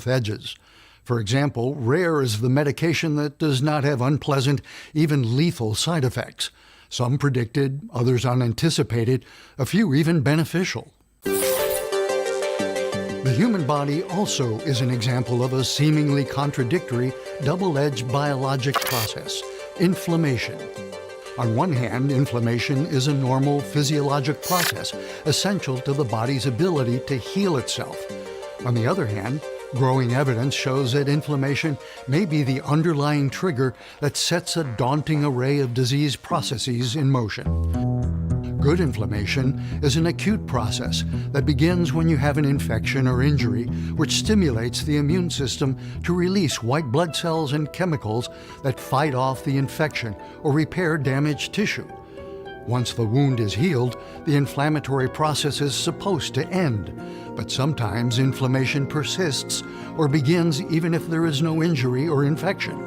edges. For example, rare is the medication that does not have unpleasant, even lethal side effects. Some predicted, others unanticipated, a few even beneficial. The human body also is an example of a seemingly contradictory, double-edged biologic process, inflammation. On one hand, inflammation is a normal physiologic process essential to the body's ability to heal itself. On the other hand, growing evidence shows that inflammation may be the underlying trigger that sets a daunting array of disease processes in motion. Good inflammation is an acute process that begins when you have an infection or injury, which stimulates the immune system to release white blood cells and chemicals that fight off the infection or repair damaged tissue. Once the wound is healed, the inflammatory process is supposed to end, but sometimes inflammation persists or begins even if there is no injury or infection.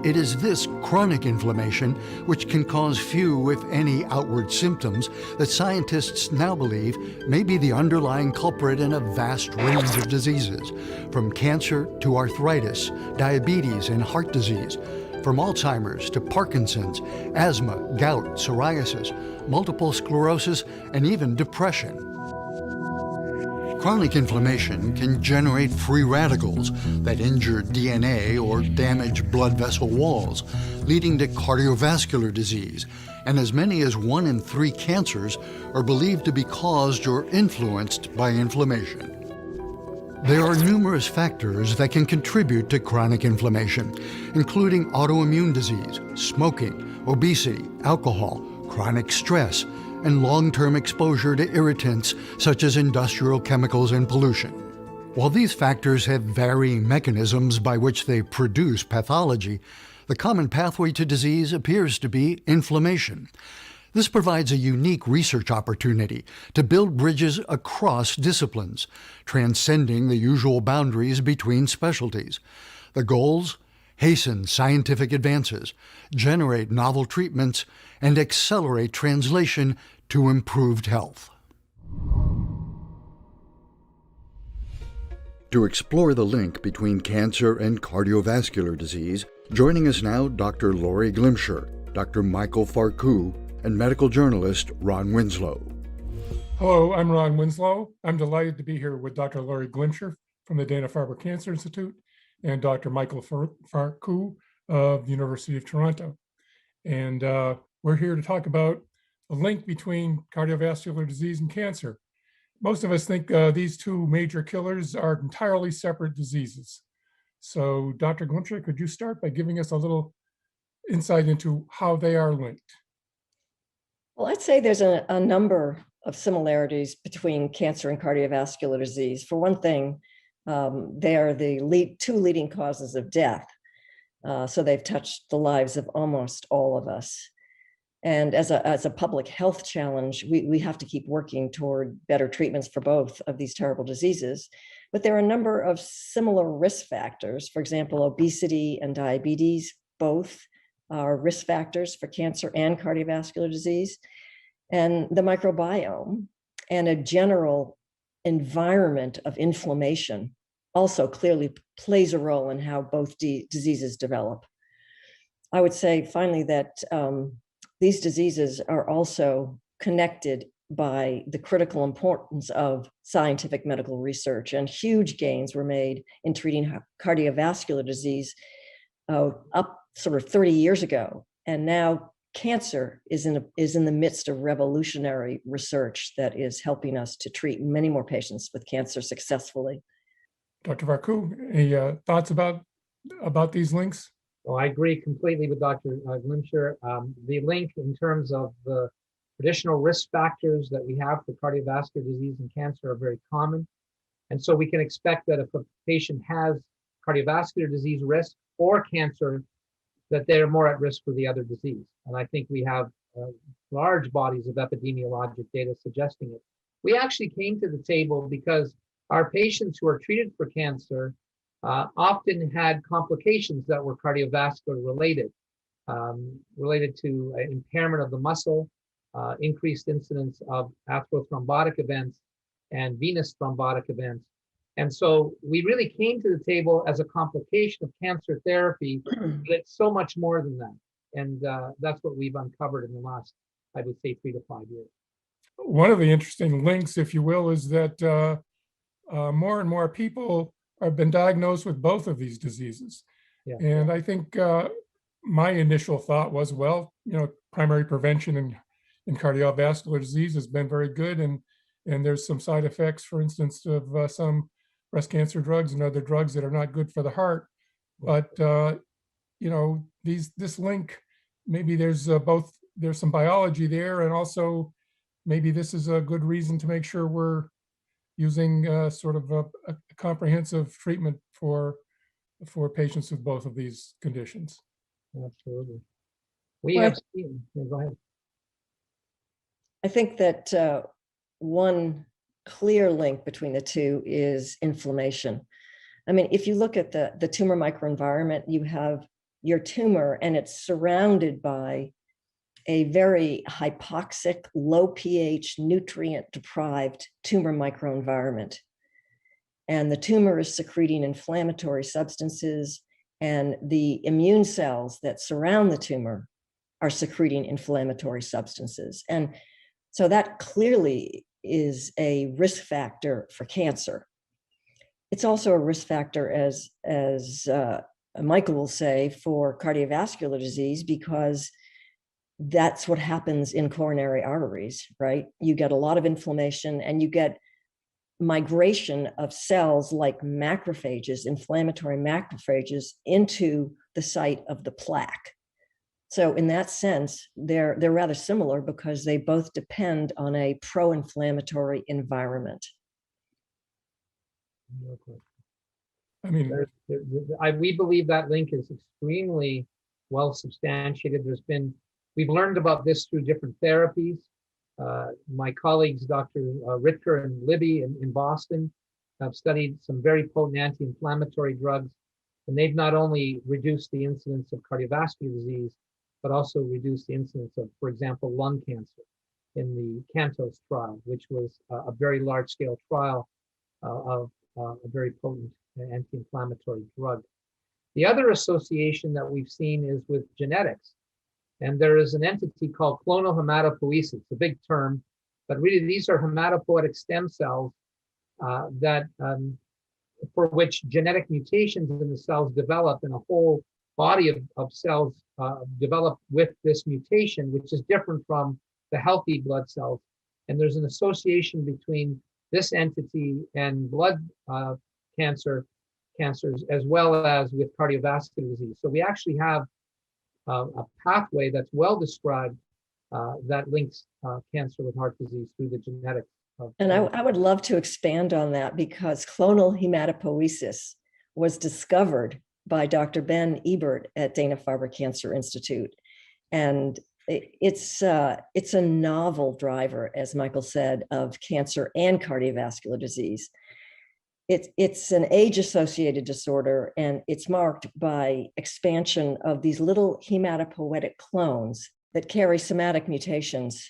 It is this chronic inflammation, which can cause few, if any, outward symptoms, that scientists now believe may be the underlying culprit in a vast range of diseases, from cancer to arthritis, diabetes, and heart disease, from Alzheimer's to Parkinson's, asthma, gout, psoriasis, multiple sclerosis, and even depression. Chronic inflammation can generate free radicals that injure DNA or damage blood vessel walls, leading to cardiovascular disease, and as many as 1 in 3 cancers are believed to be caused or influenced by inflammation. There are numerous factors that can contribute to chronic inflammation, including autoimmune disease, smoking, obesity, alcohol, chronic stress, and long-term exposure to irritants such as industrial chemicals and pollution. While these factors have varying mechanisms by which they produce pathology, the common pathway to disease appears to be inflammation. This provides a unique research opportunity to build bridges across disciplines, transcending the usual boundaries between specialties. The goals: hasten scientific advances, generate novel treatments, and accelerate translation to improved health. To explore the link between cancer and cardiovascular disease, joining us now Dr. Lori Glimcher, Dr. Michael Farku, and medical journalist Ron Winslow. Hello, I'm Ron Winslow. I'm delighted to be here with Dr. Lori Glimcher from the Dana-Farber Cancer Institute and Dr. Michael Farku of the University of Toronto. And we're here to talk about the link between cardiovascular disease and cancer. Most of us think these two major killers are entirely separate diseases. So Dr. Glimcher, could you start by giving us a little insight into how they are linked? Well, I'd say there's a number of similarities between cancer and cardiovascular disease. For one thing, they are the two leading causes of death. So they've touched the lives of almost all of us. And as a public health challenge, we have to keep working toward better treatments for both of these terrible diseases. But there are a number of similar risk factors. For example, obesity and diabetes both are risk factors for cancer and cardiovascular disease. And the microbiome and a general environment of inflammation also clearly plays a role in how both diseases develop. I would say finally that these diseases are also connected by the critical importance of scientific medical research, and huge gains were made in treating cardiovascular disease up sort of 30 years ago. And now cancer is in the midst of revolutionary research that is helping us to treat many more patients with cancer successfully. Dr. Farku, any thoughts about these links? Well, I agree completely with Dr. Glimcher. The link in terms of the traditional risk factors that we have for cardiovascular disease and cancer are very common. And so we can expect that if a patient has cardiovascular disease risk or cancer, that they're more at risk for the other disease. And I think we have large bodies of epidemiologic data suggesting it. We actually came to the table because our patients who are treated for cancer often had complications that were cardiovascular related, related to impairment of the muscle, increased incidence of atherothrombotic events and venous thrombotic events. And so we really came to the table as a complication of cancer therapy, but it's so much more than that. And that's what we've uncovered in the last, I would say, 3 to 5 years. One of the interesting links, if you will, is that more and more people have been diagnosed with both of these diseases. Yeah. And I think my initial thought was, well, primary prevention in cardiovascular disease has been very good. And there's some side effects, for instance, of some breast cancer drugs and other drugs that are not good for the heart. But, this link, maybe there's some biology there, and also maybe this is a good reason to make sure we're using sort of a comprehensive treatment for patients with both of these conditions. Absolutely. We Well, have seen, yeah, go ahead. I think that one clear link between the two is inflammation. I mean, if you look at the tumor microenvironment, you have your tumor and it's surrounded by a very hypoxic, low pH, nutrient deprived tumor microenvironment. And the tumor is secreting inflammatory substances, and the immune cells that surround the tumor are secreting inflammatory substances. And so that clearly is a risk factor for cancer. It's also a risk factor, as Michael will say, for cardiovascular disease, because that's what happens in coronary arteries, right? You get a lot of inflammation and you get migration of cells like macrophages, inflammatory macrophages, into the site of the plaque. So in that sense, they're rather similar because they both depend on a pro-inflammatory environment. I mean, We believe that link is extremely well substantiated. We've learned about this through different therapies. My colleagues, Dr. Ritker and Libby in Boston, have studied some very potent anti-inflammatory drugs, and they've not only reduced the incidence of cardiovascular disease, but also reduced the incidence of, for example, lung cancer in the CANTOS trial, which was a very large-scale trial of a very potent anti-inflammatory drug. The other association that we've seen is with genetics. And there is an entity called clonal hematopoiesis, a big term, but really these are hematopoietic stem cells for which genetic mutations in the cells develop, and a whole body of cells develop with this mutation, which is different from the healthy blood cells. And there's an association between this entity and blood cancers, as well as with cardiovascular disease. So we actually have a pathway that's well described that links cancer with heart disease through the genetics. And I would love to expand on that, because clonal hematopoiesis was discovered by Dr. Ben Ebert at Dana-Farber Cancer Institute. And it's a novel driver, as Michael said, of cancer and cardiovascular disease. It's an age-associated disorder, and it's marked by expansion of these little hematopoietic clones that carry somatic mutations.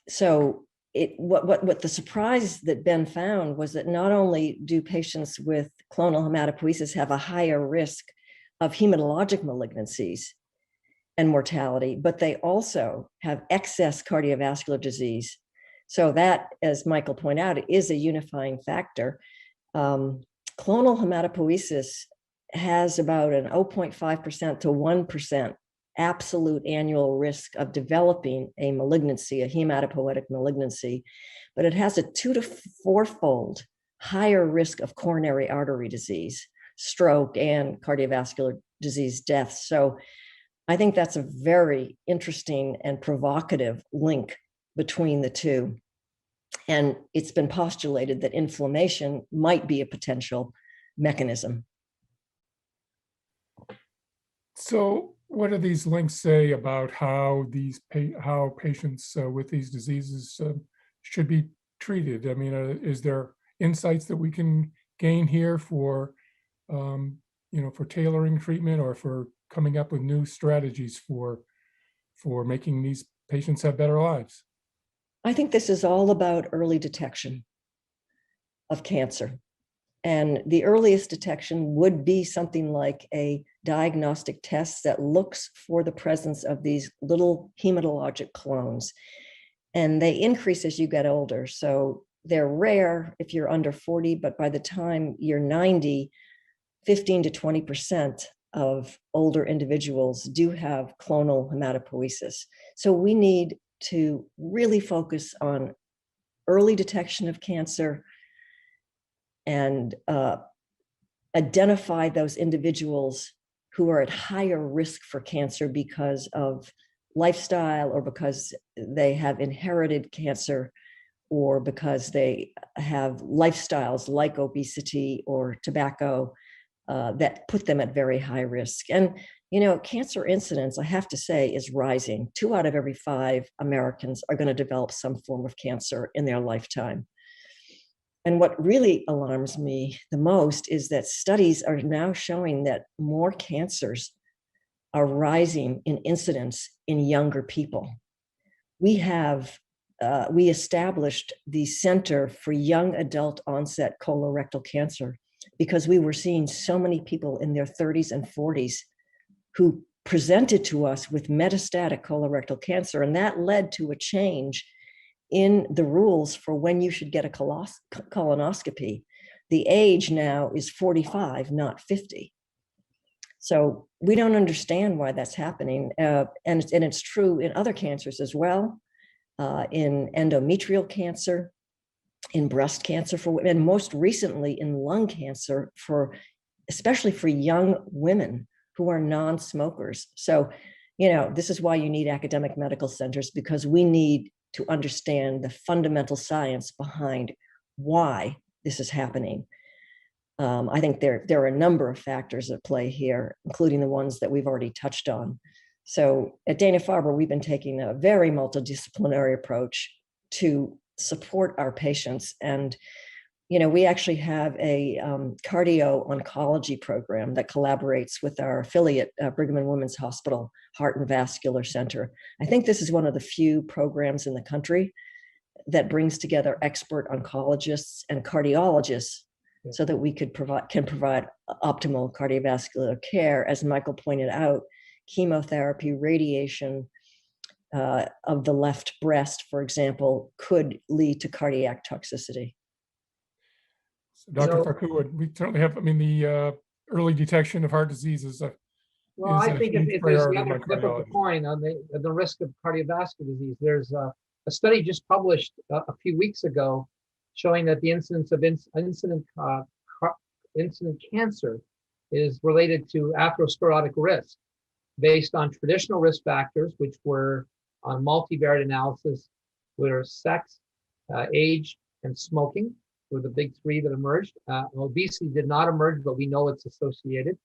So what the surprise that Ben found was that not only do patients with clonal hematopoiesis have a higher risk of hematologic malignancies and mortality, but they also have excess cardiovascular disease. So that, as Michael pointed out, is a unifying factor. Clonal hematopoiesis has about an 0.5% to 1% absolute annual risk of developing a malignancy, a hematopoietic malignancy, but it has a 2 to 4-fold higher risk of coronary artery disease, stroke, and cardiovascular disease deaths. So I think that's a very interesting and provocative link between the two. And it's been postulated that inflammation might be a potential mechanism. So what do these links say about how patients with these diseases should be treated? I mean, is there insights that we can gain here for tailoring treatment, or for coming up with new strategies for making these patients have better lives? I think this is all about early detection. of cancer. And the earliest detection would be something like a diagnostic test that looks for the presence of these little hematologic clones. And they increase as you get older. So they're rare if you're under 40, but by the time you're 90, 15 to 20% of older individuals do have clonal hematopoiesis. So we need to really focus on early detection of cancer and identify those individuals who are at higher risk for cancer because of lifestyle, or because they have inherited cancer, or because they have lifestyles like obesity or tobacco that put them at very high risk. And, you know, cancer incidence, I have to say, is rising. 2 out of every 5 Americans are going to develop some form of cancer in their lifetime. And what really alarms me the most is that studies are now showing that more cancers are rising in incidence in younger people. We established the Center for Young Adult Onset Colorectal Cancer because we were seeing so many people in their 30s and 40s who presented to us with metastatic colorectal cancer. And that led to a change in the rules for when you should get a colonoscopy. The age now is 45, not 50. So we don't understand why that's happening. And it's true in other cancers as well, in endometrial cancer, in breast cancer, and most recently in lung cancer, especially for young women who are non-smokers. So, you know, this is why you need academic medical centers, because we need to understand the fundamental science behind why this is happening. I think there are a number of factors at play here, including the ones that we've already touched on. So at Dana-Farber, we've been taking a very multidisciplinary approach to support our patients. And, you know, we actually have a cardio-oncology program that collaborates with our affiliate, Brigham and Women's Hospital Heart and Vascular Center. I think this is one of the few programs in the country that brings together expert oncologists and cardiologists so that we can provide optimal cardiovascular care. As Michael pointed out, chemotherapy, radiation of the left breast, for example, could lead to cardiac toxicity. So Dr. Farku, we certainly have, I mean, the early detection of heart disease is a Well, I think if there's the priority in other my flip of the cardiology. coin on the risk of cardiovascular disease, there's a study just published a few weeks ago showing that the incidence of incident cancer is related to atherosclerotic risk based on traditional risk factors, which were on multivariate analysis, were sex, age, and smoking were the big 3 that emerged. Obesity did not emerge, but we know it's associated.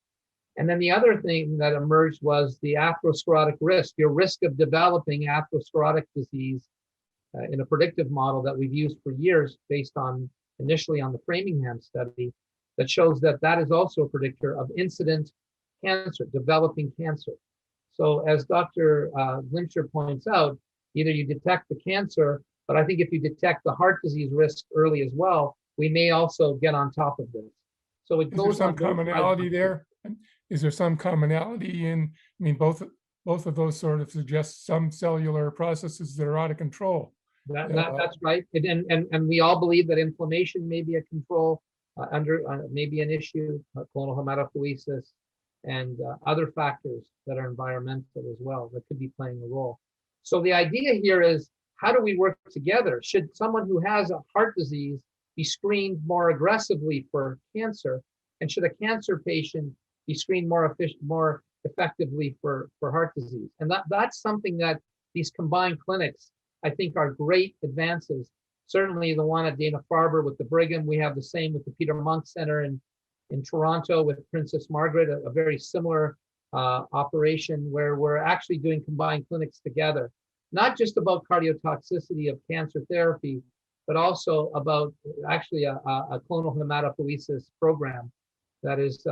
And then the other thing that emerged was the atherosclerotic risk, your risk of developing atherosclerotic disease in a predictive model that we've used for years based on initially on the Framingham study that shows that that is also a predictor of incident cancer, developing cancer. So as Dr. Glimcher points out, either you detect the cancer, but I think if you detect the heart disease risk early as well, we may also get on top of this. So it Is there goes some on both sides. commonality there? Is there some commonality in, I mean, both of those sort of suggest some cellular processes that are out of control. That's right. And we all believe that inflammation may be a control maybe an issue, clonal hematopoiesis, and other factors that are environmental as well that could be playing a role. So the idea here is, how do we work together? Should someone who has a heart disease be screened more aggressively for cancer? And should a cancer patient be screened more effectively for heart disease? And that's something that these combined clinics, I think, are great advances. Certainly the one at Dana-Farber with the Brigham, we have the same with the Peter Munk Center in Toronto with Princess Margaret, a very similar operation where we're actually doing combined clinics together, not just about cardiotoxicity of cancer therapy, but also about actually a clonal hematopoiesis program that is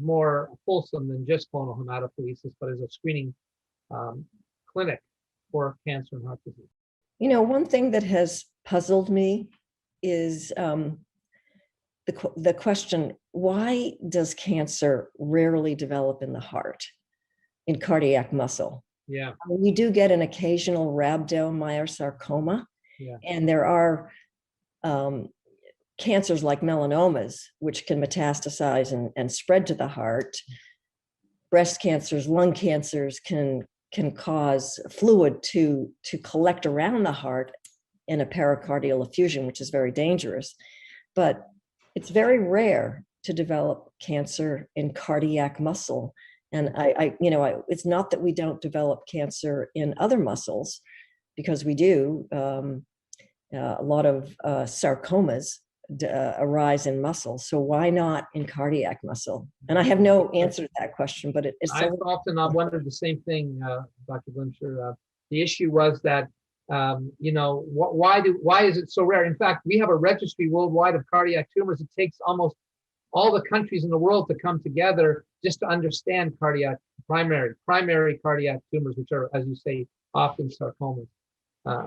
more fulsome than just clonal hematopoiesis, but is a screening clinic for cancer and heart disease. You know, one thing that has puzzled me is the question, why does cancer rarely develop in the heart, in cardiac muscle? Yeah, We do get an occasional rhabdomyosarcoma, yeah, and there are cancers like melanomas, which can metastasize and spread to the heart. Breast cancers, lung cancers can cause fluid to collect around the heart in a pericardial effusion, which is very dangerous. But it's very rare to develop cancer in cardiac muscle. And it's not that we don't develop cancer in other muscles, because we do. A lot of sarcomas arise in muscle. So why not in cardiac muscle? And I have no answer to that question, but it's I've often wondered the same thing, Dr. Glimcher. The issue was that, why is it so rare? In fact, we have a registry worldwide of cardiac tumors. It takes almost all the countries in the world to come together just to understand primary cardiac tumors, which are, as you say, often sarcomas.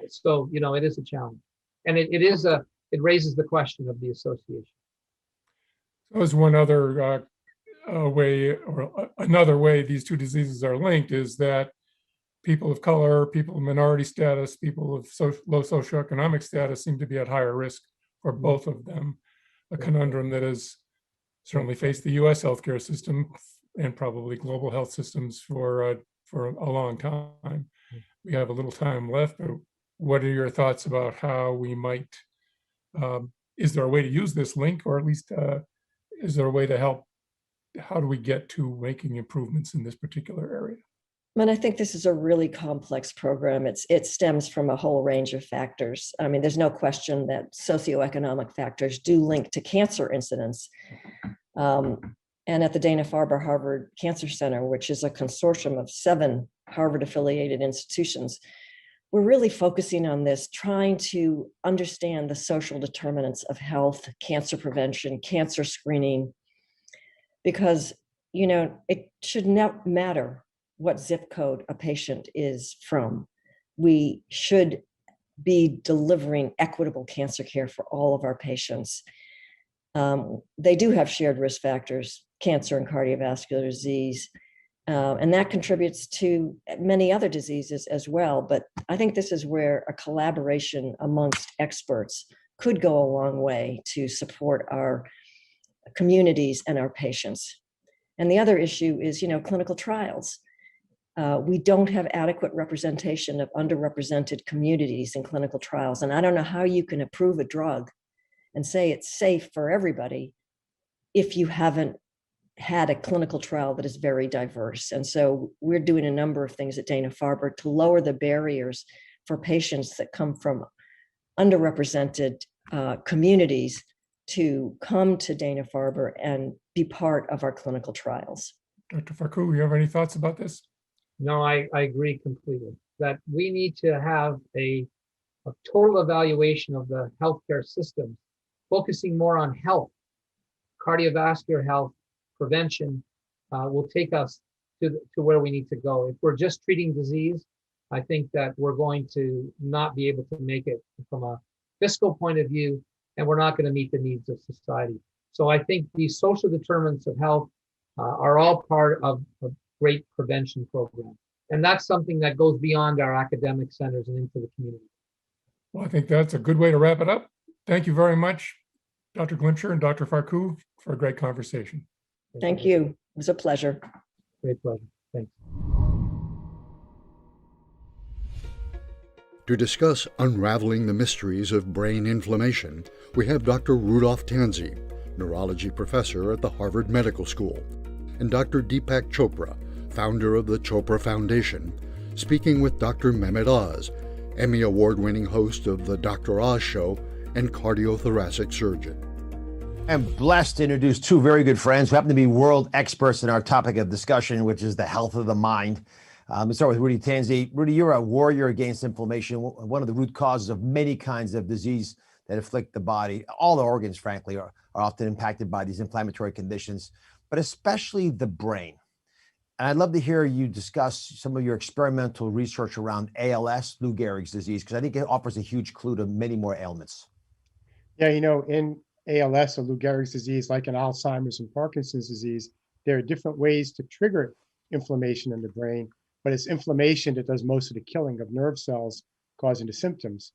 So it is a challenge, and it raises the question of the association. So as one other way, or another way these two diseases are linked, is that people of color, people of minority status, people of low socioeconomic status seem to be at higher risk for both of them. A conundrum that has certainly faced the U.S. healthcare system and probably global health systems for a long time. We have a little time left, but what are your thoughts about how we might, is there a way to use this link, or at least is there a way to help? How do we get to making improvements in this particular area? And I think this is a really complex program. It stems from a whole range of factors. I mean, there's no question that socioeconomic factors do link to cancer incidence. And at the Dana-Farber Harvard Cancer Center, which is a consortium of 7 Harvard-affiliated institutions, we're really focusing on this, trying to understand the social determinants of health, cancer prevention, cancer screening, because, it should not matter what zip code a patient is from. We should be delivering equitable cancer care for all of our patients. They do have shared risk factors, cancer and cardiovascular disease, and that contributes to many other diseases as well. But I think this is where a collaboration amongst experts could go a long way to support our communities and our patients. And the other issue is, clinical trials. We don't have adequate representation of underrepresented communities in clinical trials. And I don't know how you can approve a drug and say it's safe for everybody if you haven't had a clinical trial that is very diverse. And so we're doing a number of things at Dana-Farber to lower the barriers for patients that come from underrepresented communities to come to Dana-Farber and be part of our clinical trials. Dr. Farku, you have any thoughts about this? No, I agree completely that we need to have a total evaluation of the healthcare system, focusing more on health, cardiovascular health, prevention will take us to where we need to go. If we're just treating disease, I think that we're going to not be able to make it from a fiscal point of view, and we're not going to meet the needs of society. So I think these social determinants of health are all part of a great prevention program. And that's something that goes beyond our academic centers and into the community. Well, I think that's a good way to wrap it up. Thank you very much, Dr. Glimcher and Dr. Farku, for a great conversation. Thank you. It was a pleasure. Great pleasure. Thanks. To discuss unraveling the mysteries of brain inflammation, we have Dr. Rudolph Tanzi, neurology professor at the Harvard Medical School, and Dr. Deepak Chopra, founder of the Chopra Foundation, speaking with Dr. Mehmet Oz, Emmy Award-winning host of The Dr. Oz Show and cardiothoracic surgeon. I'm blessed to introduce 2 very good friends who happen to be world experts in our topic of discussion, which is the health of the mind. Let's start with Rudy Tanzi. Rudy, you're a warrior against inflammation, one of the root causes of many kinds of disease that afflict the body. All the organs, frankly, are often impacted by these inflammatory conditions, but especially the brain. And I'd love to hear you discuss some of your experimental research around ALS, Lou Gehrig's disease, because I think it offers a huge clue to many more ailments. Yeah, in ALS or Lou Gehrig's disease, like in Alzheimer's and Parkinson's disease, there are different ways to trigger inflammation in the brain, but it's inflammation that does most of the killing of nerve cells causing the symptoms.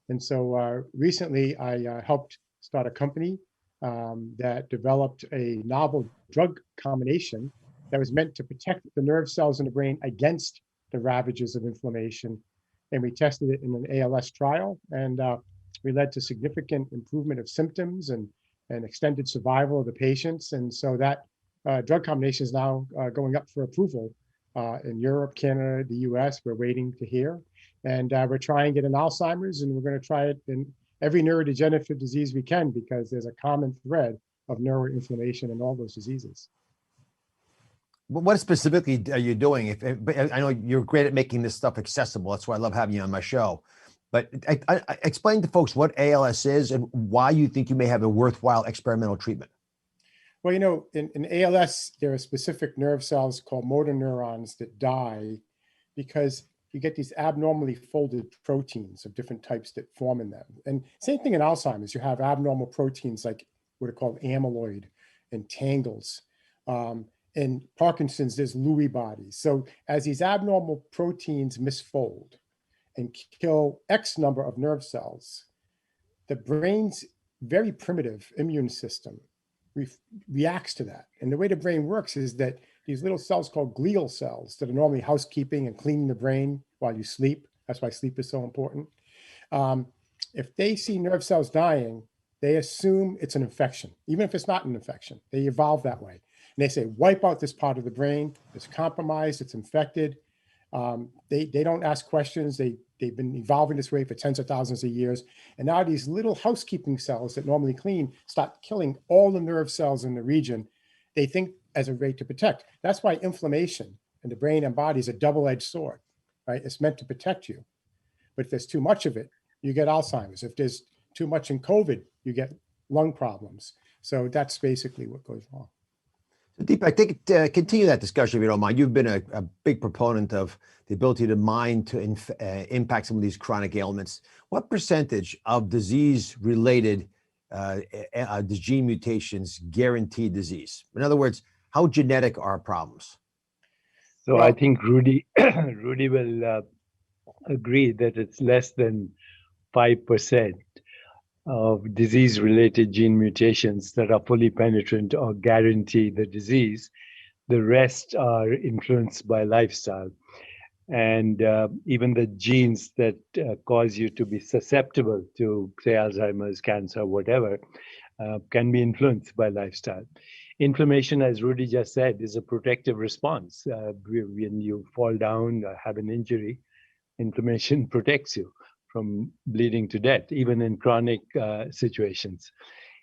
And so recently I helped start a company that developed a novel drug combination that was meant to protect the nerve cells in the brain against the ravages of inflammation. And we tested it in an ALS trial, and we led to significant improvement of symptoms and extended survival of the patients. And so that drug combination is now going up for approval in Europe, Canada, the US. We're waiting to hear. And we're trying it in Alzheimer's, and we're going to try it in every neurodegenerative disease we can, because there's a common thread of neuroinflammation in all those diseases. What specifically are you doing? I know you're great at making this stuff accessible. That's why I love having you on my show. But I explain to folks what ALS is and why you think you may have a worthwhile experimental treatment. Well, in ALS, there are specific nerve cells called motor neurons that die because you get these abnormally folded proteins of different types that form in them. And same thing in Alzheimer's, you have abnormal proteins like what are called amyloid and tangles. In Parkinson's, there's Lewy bodies. So as these abnormal proteins misfold and kill X number of nerve cells, the brain's very primitive immune system reacts to that. And the way the brain works is that these little cells called glial cells that are normally housekeeping and cleaning the brain while you sleep, that's why sleep is so important. If they see nerve cells dying, they assume it's an infection, even if it's not an infection. They evolve that way. And they say, wipe out this part of the brain. It's compromised, it's infected. They don't ask questions. They've been evolving this way for tens of thousands of years. And now these little housekeeping cells that normally clean start killing all the nerve cells in the region. They think as a way to protect. That's why inflammation in the brain and body is a double-edged sword, right? It's meant to protect you. But if there's too much of it, you get Alzheimer's. If there's too much in COVID, you get lung problems. So that's basically what goes wrong. So Deep, I think continue that discussion if you don't mind. You've been a big proponent of the ability of the mind to impact some of these chronic ailments. What percentage of disease-related gene mutations guarantee disease? In other words, how genetic are problems? So I think Rudy will agree that it's less than 5% of disease-related gene mutations that are fully penetrant or guarantee the disease. The rest are influenced by lifestyle. And even the genes that cause you to be susceptible to, say, Alzheimer's, cancer, whatever, can be influenced by lifestyle. Inflammation, as Rudy just said, is a protective response. When you fall down or have an injury, inflammation protects you from bleeding to death, even in chronic situations.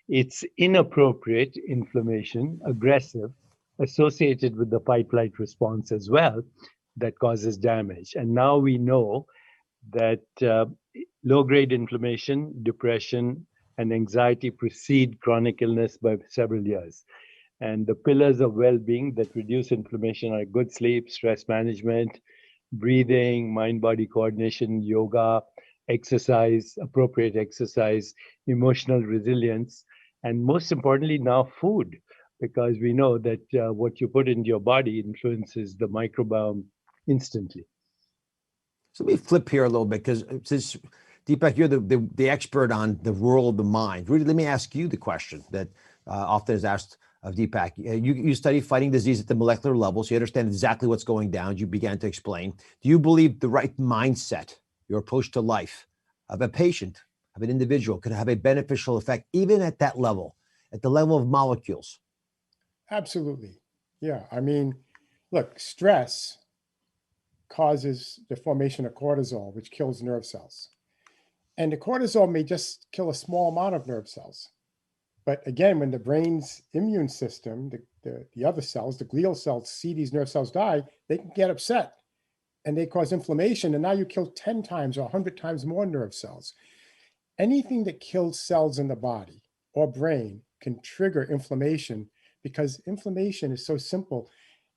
It's inappropriate inflammation, aggressive, associated with the fight-flight response as well, that causes damage. And now we know that low-grade inflammation, depression, and anxiety precede chronic illness by several years. And the pillars of well-being that reduce inflammation are good sleep, stress management, breathing, mind-body coordination, yoga, exercise, appropriate exercise, emotional resilience, and most importantly now food, because we know that what you put into your body influences the microbiome instantly. So let me flip here a little bit, because since Deepak, you're the expert on the role of the mind. Rudy, let me ask you the question that often is asked of Deepak. You study fighting disease at the molecular level, so you understand exactly what's going down. You began to explain. Do you believe the right mindset, your approach to life of a patient, of an individual, could have a beneficial effect even at that level, at the level of molecules? Absolutely. Yeah. I mean, look, stress causes the formation of cortisol, which kills nerve cells. And the cortisol may just kill a small amount of nerve cells. But again, when the brain's immune system, the other cells, the glial cells, see these nerve cells die, they can get upset and they cause inflammation. And now you kill 10 times or 100 times more nerve cells. Anything that kills cells in the body or brain can trigger inflammation, because inflammation is so simple.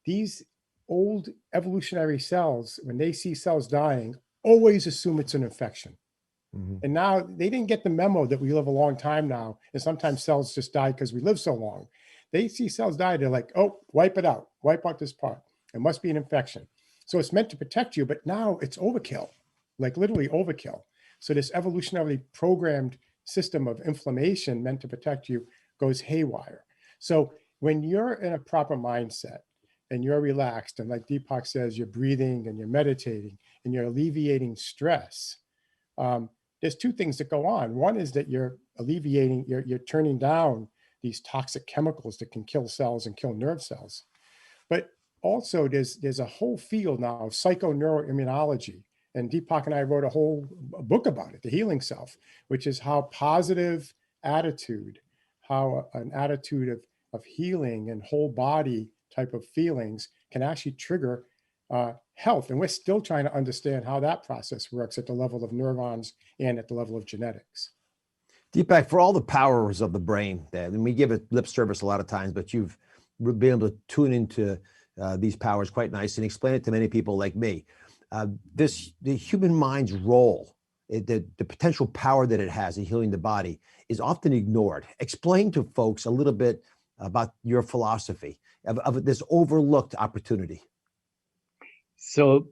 These old evolutionary cells, when they see cells dying, always assume it's an infection, Mhm. And now they didn't get the memo that we live a long time now. And sometimes cells just die because we live so long. They see cells die, they're like, oh, wipe it out, wipe out this part. It must be an infection. So it's meant to protect you, but now it's overkill, like literally overkill. So this evolutionarily programmed system of inflammation meant to protect you goes haywire. So when you're in a proper mindset and you're relaxed, and like Deepak says, you're breathing and you're meditating and you're alleviating stress, there's two things that go on. One is that you're alleviating, you're turning down these toxic chemicals that can kill cells and kill nerve cells. But also there's a whole field now of psychoneuroimmunology. And Deepak and I wrote a whole book about it, The Healing Self, which is how positive attitude, how an attitude of healing and whole body type of feelings can actually trigger health. And we're still trying to understand how that process works at the level of neurons and at the level of genetics. Deepak, for all the powers of the brain, and we give it lip service a lot of times, but you've been able to tune into these powers quite nice and explain it to many people like me. The human mind's role, the potential power that it has in healing the body is often ignored. Explain to folks a little bit about your philosophy of this overlooked opportunity. So,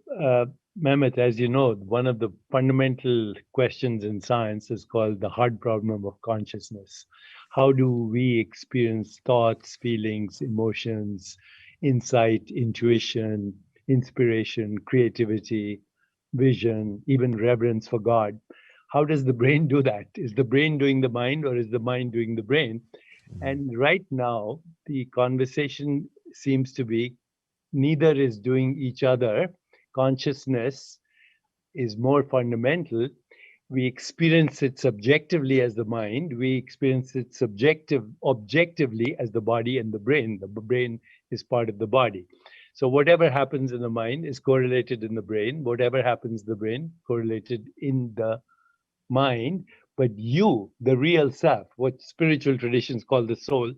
Mehmet, as you know, one of the fundamental questions in science is called the hard problem of consciousness. How do we experience thoughts, feelings, emotions, insight, intuition, inspiration, creativity, vision, even reverence for God? How does the brain do that? Is the brain doing the mind, or is the mind doing the brain? And right now, the conversation seems to be neither is doing each other. Consciousness is more fundamental. We experience it subjectively as the mind. We experience it objectively as the body and the brain. The brain is part of the body. So whatever happens in the mind is correlated in the brain. Whatever happens in the brain, correlated in the mind. But you, the real self, what spiritual traditions call the soul,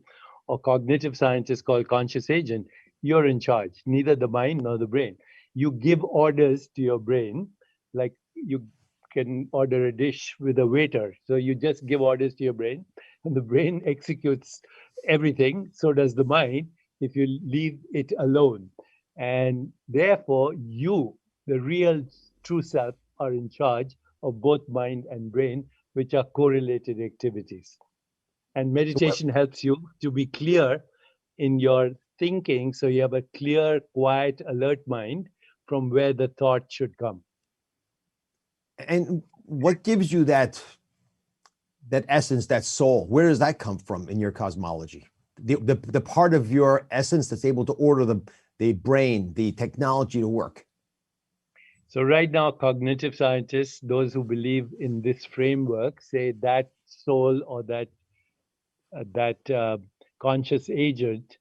or cognitive scientists call conscious agent, you're in charge, neither the mind nor the brain. You give orders to your brain, like you can order a dish with a waiter. So you just give orders to your brain, and the brain executes everything. So does the mind if you leave it alone. And therefore, you, the real true self, are in charge of both mind and brain, which are correlated activities. And meditation helps you to be clear in your thinking, so you have a clear, quiet, alert mind from where the thought should come. And what gives you that essence, that soul? Where does that come from in your cosmology? The part of your essence that's able to order the brain, the technology to work. So right now, cognitive scientists, those who believe in this framework, say that soul or that conscious agent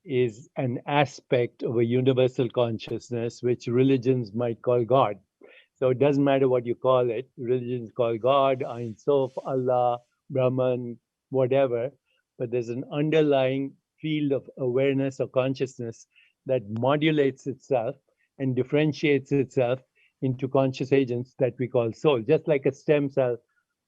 is an aspect of a universal consciousness, which religions might call God. So it doesn't matter what you call it. Religions call God, Ein Sof, Allah, Brahman, whatever. But there's an underlying field of awareness or consciousness that modulates itself and differentiates itself into conscious agents that we call soul. Just like a stem cell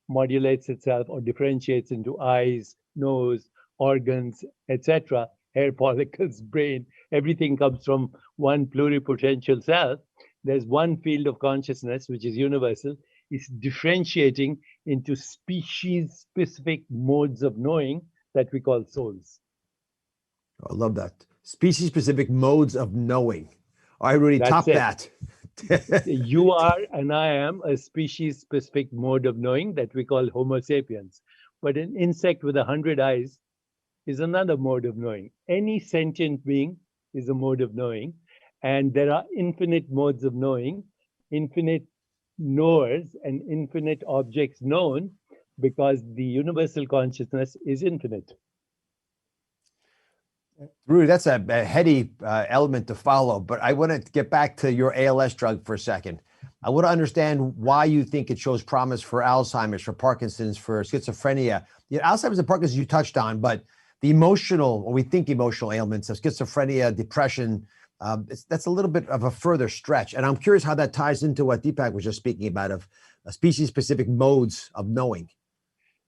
modulates itself or differentiates into eyes, nose, organs, etc., hair follicles, brain, everything comes from one pluripotential cell. There's one field of consciousness, which is universal, is differentiating into species-specific modes of knowing that we call souls. I love that. Species-specific modes of knowing. All right, Rudy, top that. You are and I am a species-specific mode of knowing that we call Homo sapiens. But an insect with 100 eyes is another mode of knowing. Any sentient being is a mode of knowing. And there are infinite modes of knowing, infinite knowers, and infinite objects known, because the universal consciousness is infinite. Rudy, that's a heady element to follow, but I want to get back to your ALS drug for a second. I want to understand why you think it shows promise for Alzheimer's, for Parkinson's, for schizophrenia. Alzheimer's and Parkinson's you touched on, but the emotional, or we think emotional ailments of schizophrenia, depression, that's a little bit of a further stretch. And I'm curious how that ties into what Deepak was just speaking about of species-specific modes of knowing.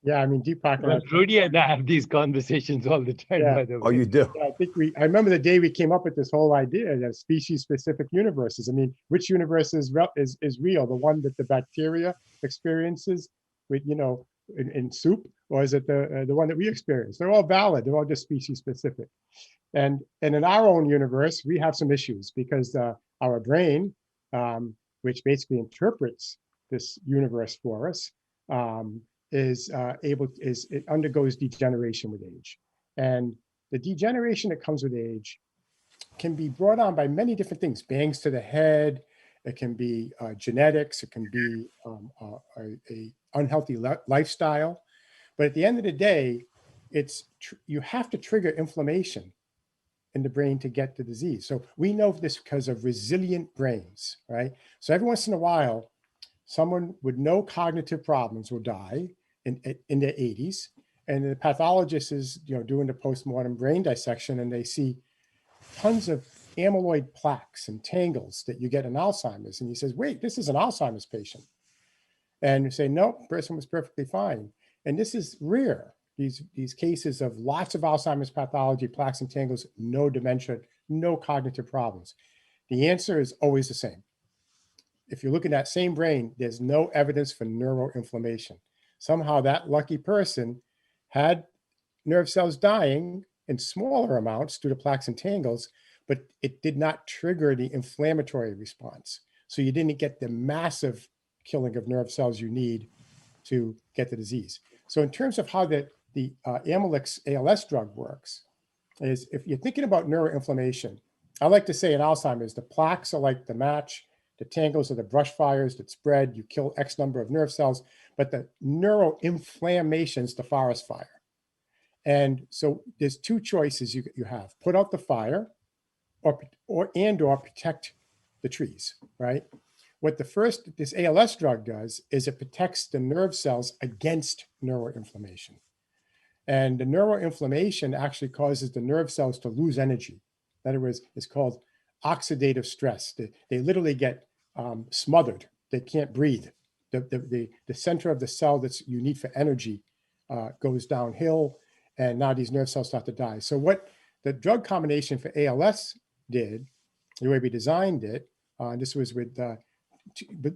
Yeah, I mean, Deepak and Well, Rudy and I have these conversations all the time, Yeah. by the way. Oh, you do? I think I remember the day we came up with this whole idea that species-specific universes. I mean, which universe is real? The one that the bacteria experiences with, in soup, or is it the one that we experience? They're all valid. They're all just species-specific. And in our own universe, we have some issues because our brain, which basically interprets this universe for us, it undergoes degeneration with age. And the degeneration that comes with age can be brought on by many different things. Bangs to the head, it can be genetics, it can be a unhealthy lifestyle. But at the end of the day, you have to trigger inflammation in the brain to get the disease. So we know this because of resilient brains, right? So every once in a while, someone with no cognitive problems will die in their 80s. And the pathologist is doing the postmortem brain dissection, and they see tons of amyloid plaques and tangles that you get in Alzheimer's. And he says, wait, this is an Alzheimer's patient. And you say, no, person was perfectly fine. And this is rare. These cases of lots of Alzheimer's pathology, plaques and tangles, no dementia, no cognitive problems. The answer is always the same. If you look at that same brain, there's no evidence for neuroinflammation. Somehow that lucky person had nerve cells dying in smaller amounts due to plaques and tangles, but it did not trigger the inflammatory response. So you didn't get the massive killing of nerve cells you need to get the disease. So in terms of how the Amylyx ALS drug works, is if you're thinking about neuroinflammation, I like to say in Alzheimer's, the plaques are like the match, the tangles are the brush fires that spread, you kill X number of nerve cells, but the neuroinflammation is the forest fire. And so there's two choices you have: put out the fire, or protect the trees, right? What this ALS drug does is it protects the nerve cells against neuroinflammation. And the neuroinflammation actually causes the nerve cells to lose energy. In other words, it's called oxidative stress. They literally get smothered. They can't breathe. The center of the cell that's you need for energy goes downhill, and now these nerve cells start to die. So what the drug combination for ALS did, the way we designed it, this was with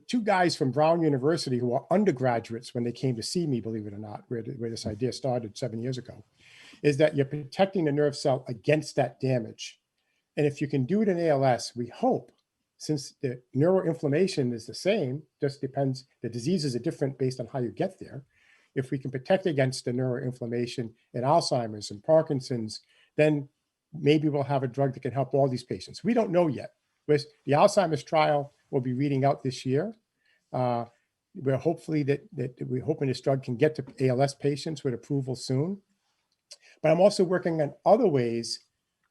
two guys from Brown University who were undergraduates when they came to see me, believe it or not, where this idea started 7 years ago, is that you're protecting the nerve cell against that damage. And if you can do it in ALS, we hope, since the neuroinflammation is the same, just depends, the diseases are different based on how you get there. If we can protect against the neuroinflammation in Alzheimer's and Parkinson's, then maybe we'll have a drug that can help all these patients. We don't know yet. With the Alzheimer's trial will be reading out this year. We're hopefully we're hoping this drug can get to ALS patients with approval soon. But I'm also working on other ways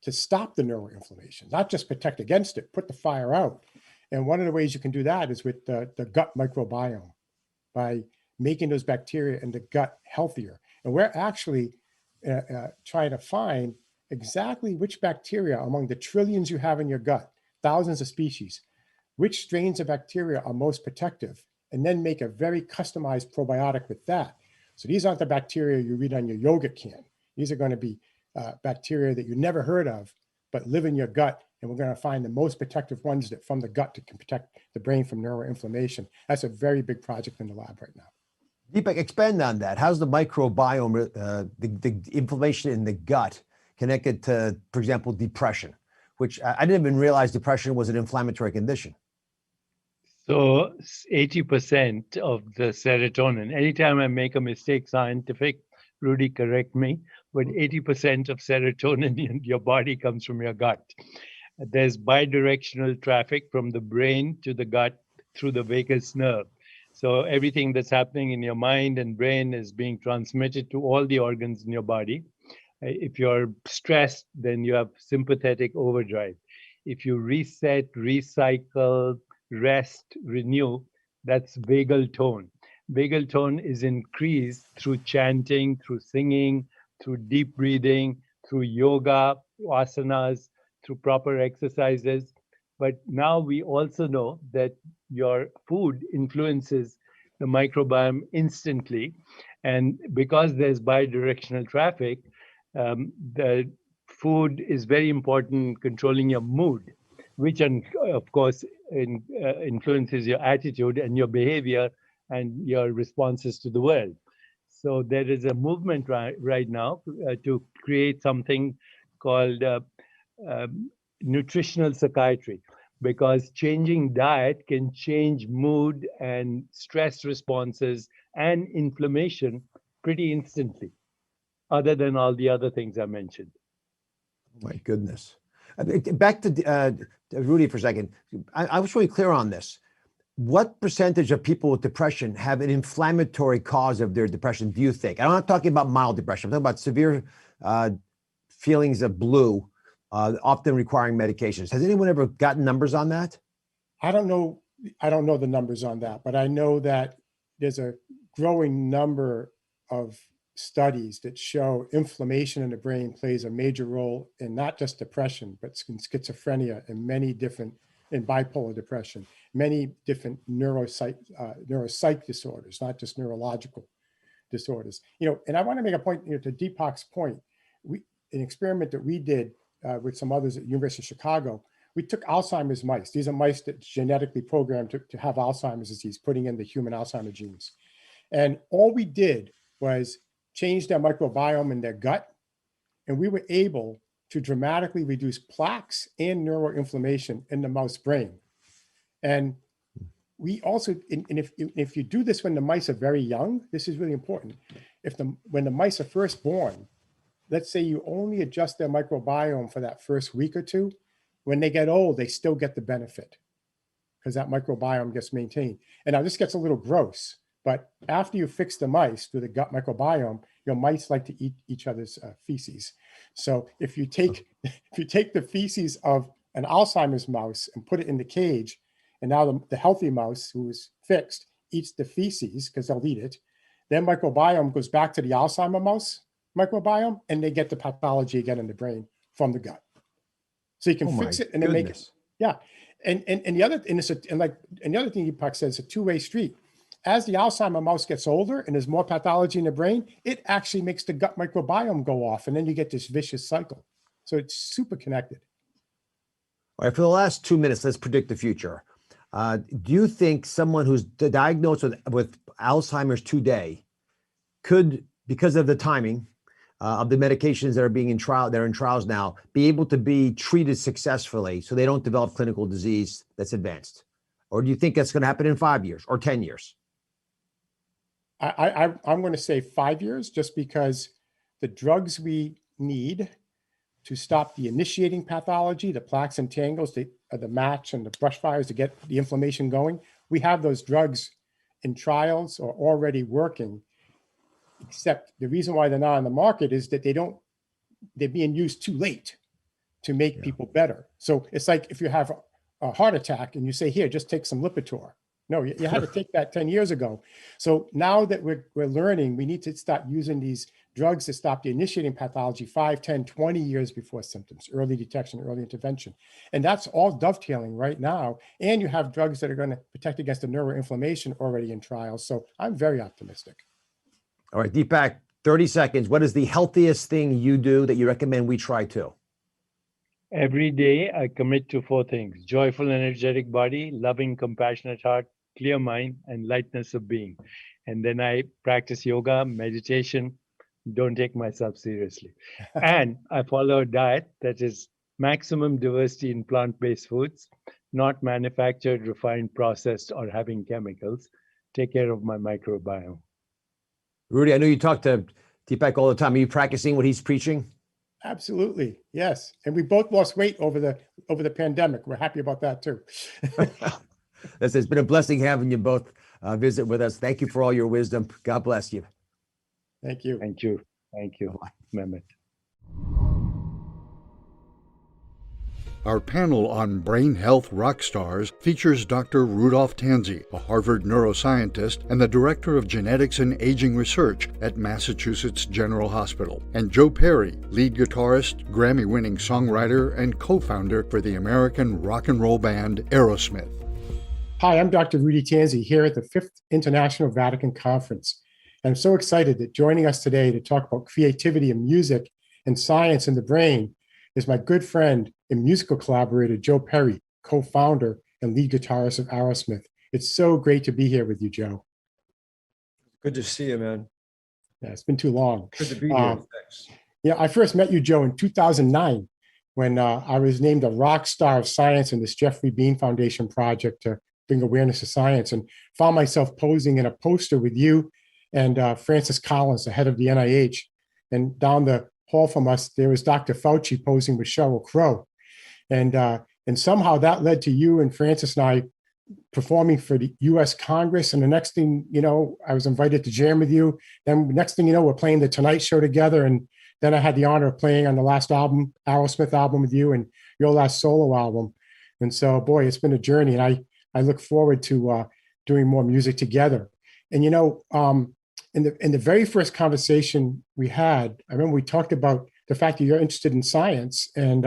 to stop the neuroinflammation, not just protect against it, put the fire out. And one of the ways you can do that is with the gut microbiome, by making those bacteria in the gut healthier. And we're actually trying to find exactly which bacteria among the trillions you have in your gut, thousands of species, which strains of bacteria are most protective, and then make a very customized probiotic with that. So these aren't the bacteria you read on your yogurt can. These are going to be bacteria that you never heard of, but live in your gut. And we're going to find the most protective ones that from the gut that can protect the brain from neuroinflammation. That's a very big project in the lab right now. Deepak, expand on that. How's the microbiome, the inflammation in the gut connected to, for example, depression, which I didn't even realize depression was an inflammatory condition. So 80% of the serotonin, anytime I make a mistake scientific, Rudy, correct me, but 80% of serotonin in your body comes from your gut. There's bidirectional traffic from the brain to the gut through the vagus nerve. So everything that's happening in your mind and brain is being transmitted to all the organs in your body. If you're stressed, then you have sympathetic overdrive. If you reset, recycle, rest, renew, that's vagal tone. Vagal tone is increased through chanting, through singing, through deep breathing, through yoga, asanas, through proper exercises. But now we also know that your food influences the microbiome instantly. And because there's bidirectional traffic, the food is very important in controlling your mood, which, of course, influences your attitude and your behavior and your responses to the world. So there is a movement right now to create something called nutritional psychiatry, because changing diet can change mood and stress responses and inflammation pretty instantly, other than all the other things I mentioned. My goodness. Back to Rudy for a second. I was really clear on this. What percentage of people with depression have an inflammatory cause of their depression, do you think? I'm not talking about mild depression. I'm talking about severe feelings of blue, often requiring medications. Has anyone ever gotten numbers on that? I don't know the numbers on that, but I know that there's a growing number of studies that show inflammation in the brain plays a major role in not just depression, but in schizophrenia and in bipolar depression, many different neuropsych disorders, not just neurological disorders. And I want to make a point to Deepak's point. An experiment that we did with some others at the University of Chicago, we took Alzheimer's mice. These are mice that's genetically programmed to have Alzheimer's disease, putting in the human Alzheimer's genes. And all we did was change their microbiome in their gut. And we were able to dramatically reduce plaques and neuroinflammation in the mouse brain. And we also, and if you do this when the mice are very young, this is really important. When the mice are first born, let's say you only adjust their microbiome for that first week or two, when they get old, they still get the benefit because that microbiome gets maintained. And now this gets a little gross, but after you fix the mice through the gut microbiome, your mice like to eat each other's feces. So if you take the feces of an Alzheimer's mouse and put it in the cage, and now the healthy mouse who is fixed eats the feces because they'll eat it, their microbiome goes back to the Alzheimer mouse microbiome, and they get the pathology again in the brain from the gut. So you can fix it and then make it. Yeah. And the other thing Deepak says, it's a two-way street. As the Alzheimer mouse gets older and there's more pathology in the brain, it actually makes the gut microbiome go off, and then you get this vicious cycle. So it's super connected. All right, for the last 2 minutes, let's predict the future. Do you think someone who's diagnosed with Alzheimer's today could, because of the timing of the medications that are being in trials now, be able to be treated successfully so they don't develop clinical disease that's advanced? Or do you think that's going to happen in 5 years or 10 years? I'm going to say 5 years, just because the drugs we need to stop the initiating pathology, the plaques and tangles, the match and the brush fires to get the inflammation going, we have those drugs in trials or already working. Except the reason why they're not on the market is that they're being used too late to make people better. So it's like if you have a heart attack and you say, here, just take some Lipitor. No, you had to take that 10 years ago. So now that we're learning, we need to start using these drugs to stop the initiating pathology 5, 10, 20 years before symptoms, early detection, early intervention. And that's all dovetailing right now. And you have drugs that are going to protect against the neuroinflammation already in trials. So I'm very optimistic. All right, Deepak, 30 seconds. What is the healthiest thing you do that you recommend we try too? Every day, I commit to 4 things: joyful, energetic body, loving, compassionate heart, clear mind, and lightness of being. And then I practice yoga, meditation, don't take myself seriously. And I follow a diet that is maximum diversity in plant-based foods, not manufactured, refined, processed, or having chemicals. Take care of my microbiome. Rudy, I know you talk to Deepak all the time. Are you practicing what he's preaching? Absolutely. Yes. And we both lost weight over the pandemic. We're happy about that too. It's been a blessing having you both visit with us. Thank you for all your wisdom. God bless you. Thank you. Thank you. Thank you, Mehmet. Our panel on brain health rock stars features Dr. Rudolph Tanzi, a Harvard neuroscientist and the Director of Genetics and Aging Research at Massachusetts General Hospital, and Joe Perry, lead guitarist, Grammy-winning songwriter, and co-founder for the American rock and roll band Aerosmith. Hi, I'm Dr. Rudy Tanzi here at the 5th International Vatican Conference. And I'm so excited that joining us today to talk about creativity in music and science in the brain is my good friend and musical collaborator, Joe Perry, co-founder and lead guitarist of Aerosmith. It's so great to be here with you, Joe. Good to see you, man. Yeah, it's been too long. Good to be here. Thanks. Yeah, I first met you, Joe, in 2009 when I was named a rock star of science in this Jeffrey Bean Foundation project to bring awareness to science, and found myself posing in a poster with you and Francis Collins, the head of the NIH. And down the hall from us, there was Dr. Fauci posing with Sheryl Crow. And somehow that led to you and Francis and I performing for the US Congress. And the next thing, you know, I was invited to jam with you. Then next thing you know, we're playing the Tonight Show together. And then I had the honor of playing on the last album, Aerosmith album with you and your last solo album. And so, boy, it's been a journey. And I look forward to doing more music together. And, you know, in the very first conversation we had, I remember we talked about the fact that you're interested in science. And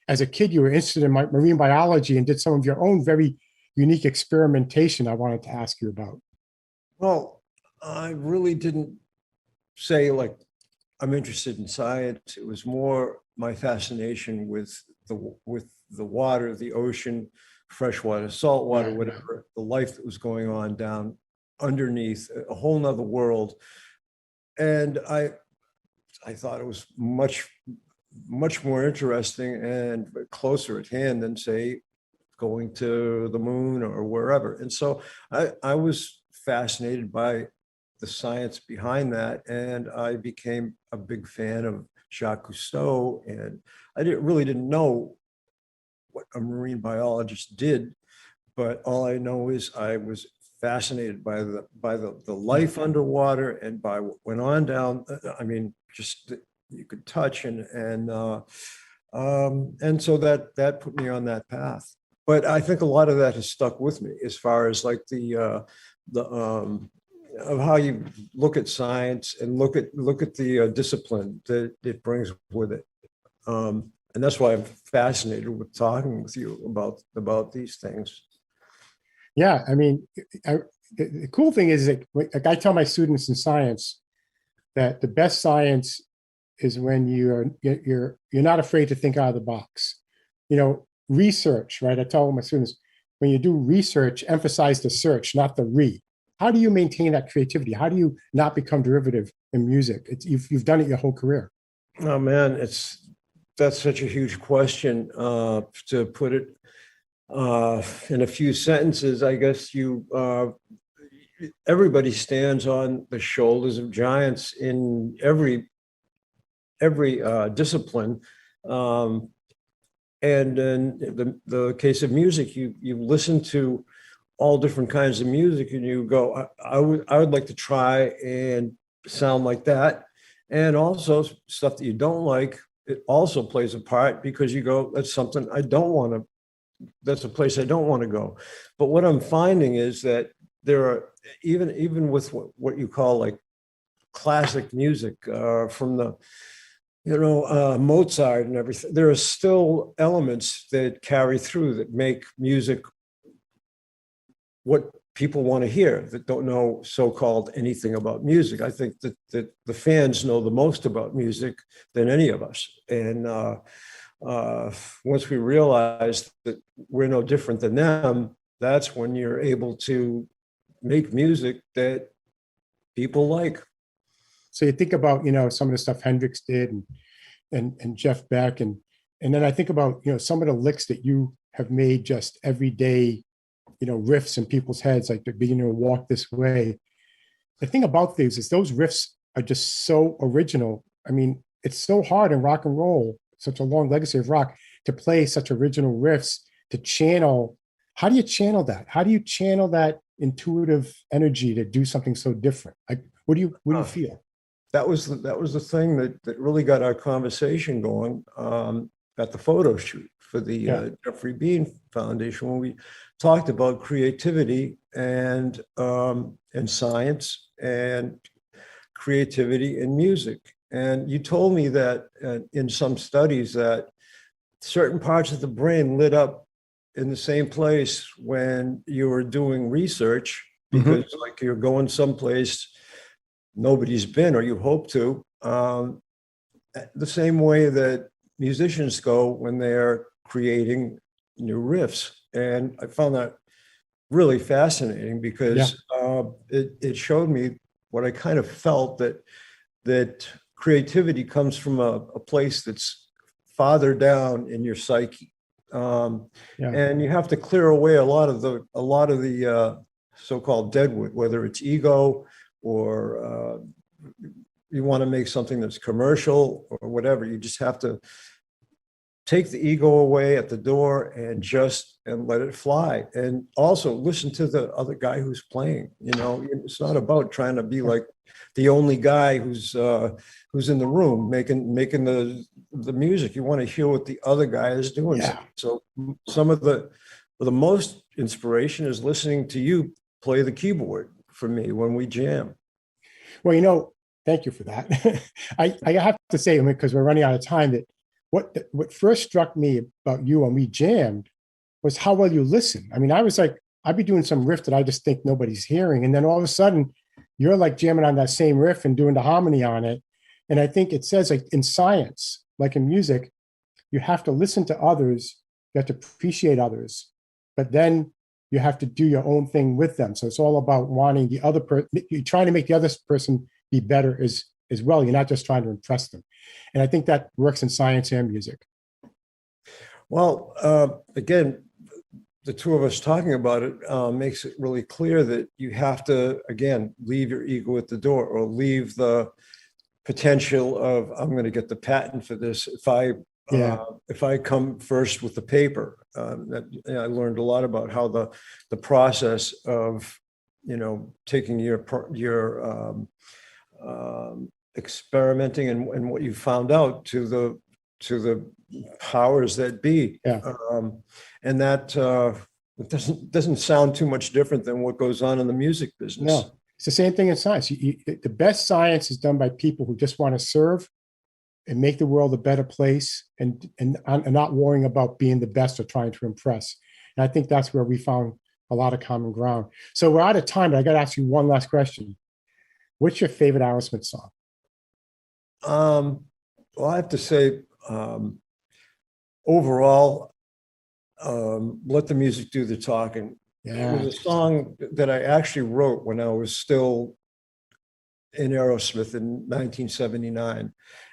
as a kid, you were interested in marine biology and did some of your own very unique experimentation I wanted to ask you about. Well, I really didn't say like I'm interested in science. It was more my fascination with the water, the ocean, freshwater, saltwater, whatever, the life that was going on down underneath, a whole nother world. And I thought it was much more interesting and closer at hand than, say, going to the moon or wherever. And so I was fascinated by the science behind that. And I became a big fan of Jacques Cousteau. And I really didn't know what a marine biologist did, but all I know is I was fascinated by the life underwater and by what went on down. I mean, just that you could touch and so that put me on that path. But I think a lot of that has stuck with me as far as like the of how you look at science and look at the discipline that it brings with it. And that's why I'm fascinated with talking with you about these things. Yeah, I mean, the cool thing is that like I tell my students in science that the best science is when you're not afraid to think out of the box. You know, research, right? I tell my students, when you do research, emphasize the search, not the re. How do you maintain that creativity? How do you not become derivative in music? You've done it your whole career. Oh man, that's such a huge question. To put it in a few sentences, I guess everybody stands on the shoulders of giants in every discipline. And in the case of music, you listen to all different kinds of music and you go, I would like to try and sound like that. And also stuff that you don't like, it also plays a part because you go, that's something I don't want to, that's a place I don't want to go. But what I'm finding is that there are, even with what you call like classic music from the, Mozart and everything, there are still elements that carry through that make music what people want to hear that don't know so-called anything about music. I think that the fans know the most about music than any of us. And once we realize that we're no different than them, that's when you're able to make music that people like. So you think about, some of the stuff Hendrix did and Jeff Beck. And then I think about, some of the licks that you have made just everyday, riffs in people's heads, like the beginning of Walk This Way. The thing about these is those riffs are just so original. I mean, it's so hard in rock and roll, such a long legacy of rock, to play such original riffs, to channel. How do you channel that? How do you channel that intuitive energy to do something so different? Like, what do you feel? That was the thing that really got our conversation going at the photo shoot for the Jeffrey Bean Foundation, when we talked about creativity and science and creativity in music. And you told me that in some studies that certain parts of the brain lit up in the same place when you were doing research, because like you're going someplace nobody's been or you hope to, the same way that musicians go when they're creating new riffs. And I found that really fascinating because it showed me what I kind of felt, that creativity comes from a place that's farther down in your psyche. And you have to clear away a lot of the so-called deadwood, whether it's ego or you want to make something that's commercial or whatever. You just have to take the ego away at the door and let it fly. And also listen to the other guy who's playing. You know, it's not about trying to be like the only guy who's in the room making the music. You want to hear what the other guy is doing. Yeah. So some of the most inspiration is listening to you play the keyboard for me when we jam. Well, you know, thank you for that. I have to say, I mean, because we're running out of time, that what first struck me about you when we jammed was how well you listen. I mean, I was like, I'd be doing some riff that I just think nobody's hearing. And then all of a sudden, you're like jamming on that same riff and doing the harmony on it. And I think it says, like in science, like in music, you have to listen to others, you have to appreciate others, but then you have to do your own thing with them. So it's all about wanting the other person, you're trying to make the other person be better as well. You're not just trying to impress them. And I think that works in science and music. Well, again, the two of us talking about it makes it really clear that you have to, again, leave your ego at the door, or leave the potential of, I'm going to get the patent for this if I come first with the paper. I learned a lot about how the process of, you know, taking your experimenting and what you found out to the powers that be. And that it doesn't sound too much different than what goes on in the music business. No, it's the same thing in science. The best science is done by people who just want to serve and make the world a better place, and not worrying about being the best or trying to impress. And I think that's where we found a lot of common ground. So we're out of time, but I got to ask you one last question. What's your favorite Aerosmith song? Well, I have to say, overall, Let the Music Do the Talking. Yeah. It was a song that I actually wrote when I was still in Aerosmith in 1979.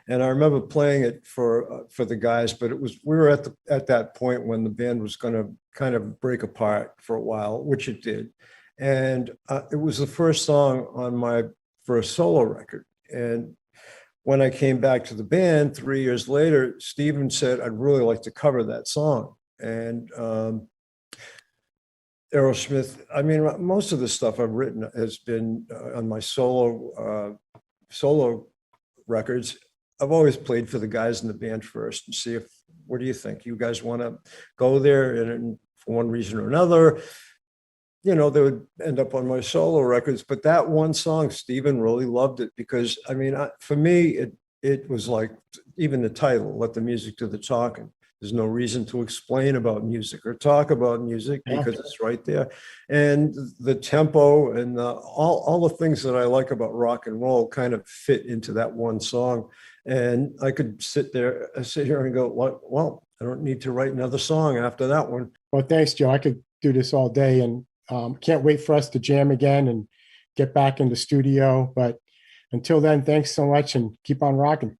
And I remember playing it for the guys, but we were at that point when the band was going to kind of break apart for a while, which it did. And it was the first song on my first solo record. And when I came back to the band 3 years later, Steven said, I'd really like to cover that song. And Aerosmith, I mean, most of the stuff I've written has been on my solo records. I've always played for the guys in the band first and see what do you think? You guys want to go there? And for one reason or another, you know, they would end up on my solo records. But that one song, Steven really loved it because, I mean, for me, it was like, even the title, Let the Music Do the Talking. There's no reason to explain about music or talk about music because it's right there. And the tempo and all the things that I like about rock and roll kind of fit into that one song. And I could sit here and go, well, I don't need to write another song after that one. Well, thanks, Joe. I could do this all day, and can't wait for us to jam again and get back in the studio. But until then, thanks so much and keep on rocking.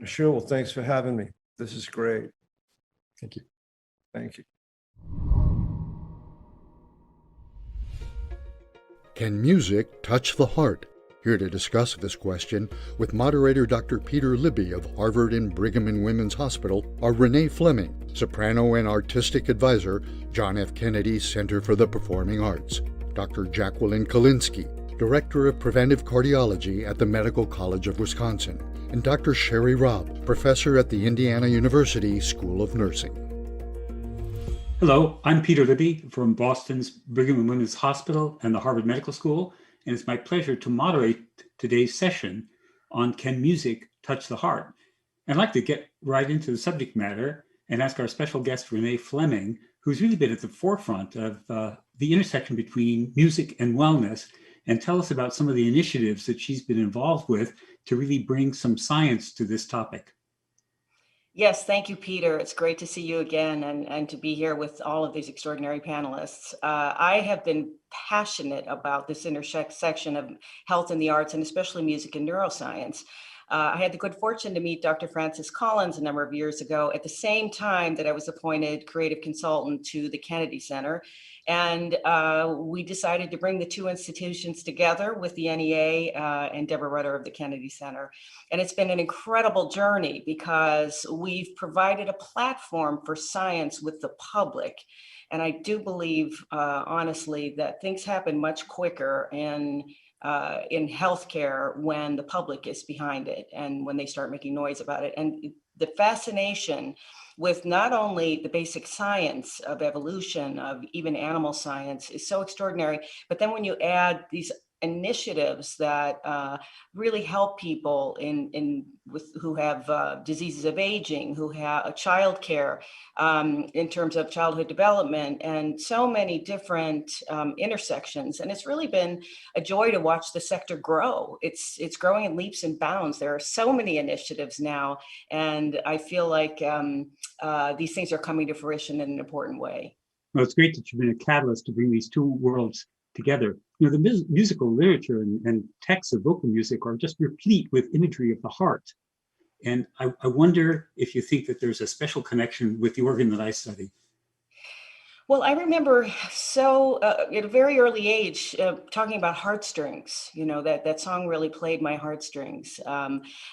Sure. Well, thanks for having me. This is great. Thank you. Thank you. Can music touch the heart? Here to discuss this question with moderator Dr. Peter Libby of Harvard and Brigham and Women's Hospital are Renee Fleming, soprano and artistic advisor, John F. Kennedy Center for the Performing Arts, Dr. Jacqueline Kalinsky, Director of Preventive Cardiology at the Medical College of Wisconsin, and Dr. Sherry Robb, Professor at the Indiana University School of Nursing. Hello, I'm Peter Libby from Boston's Brigham and Women's Hospital and the Harvard Medical School, and it's my pleasure to moderate today's session on Can Music Touch the Heart? I'd like to get right into the subject matter and ask our special guest, Renee Fleming, who's really been at the forefront of the intersection between music and wellness, and tell us about some of the initiatives that she's been involved with to really bring some science to this topic. Yes, thank you, Peter. It's great to see you again and to be here with all of these extraordinary panelists. I have been passionate about this intersection of health and the arts, and especially music and neuroscience. I had the good fortune to meet Dr. Francis Collins a number of years ago at the same time that I was appointed creative consultant to the Kennedy Center. And we decided to bring the two institutions together with the NEA and Deborah Rutter of the Kennedy Center. And it's been an incredible journey because we've provided a platform for science with the public. And I do believe, honestly, that things happen much quicker in healthcare when the public is behind it and when they start making noise about it. And the fascination with not only the basic science of evolution, of even animal science, is so extraordinary. But then when you add these initiatives that really help people who have diseases of aging, who have childcare, in terms of childhood development, and so many different intersections. And it's really been a joy to watch the sector grow. It's growing in leaps and bounds. There are so many initiatives now, and I feel like these things are coming to fruition in an important way. Well, it's great that you've been a catalyst to bring these two worlds together. You know, the musical literature and texts of vocal music are just replete with imagery of the heart. And I wonder if you think that there's a special connection with the organ that I study. Well, I remember at a very early age talking about heartstrings. You know, that song really played my heartstrings.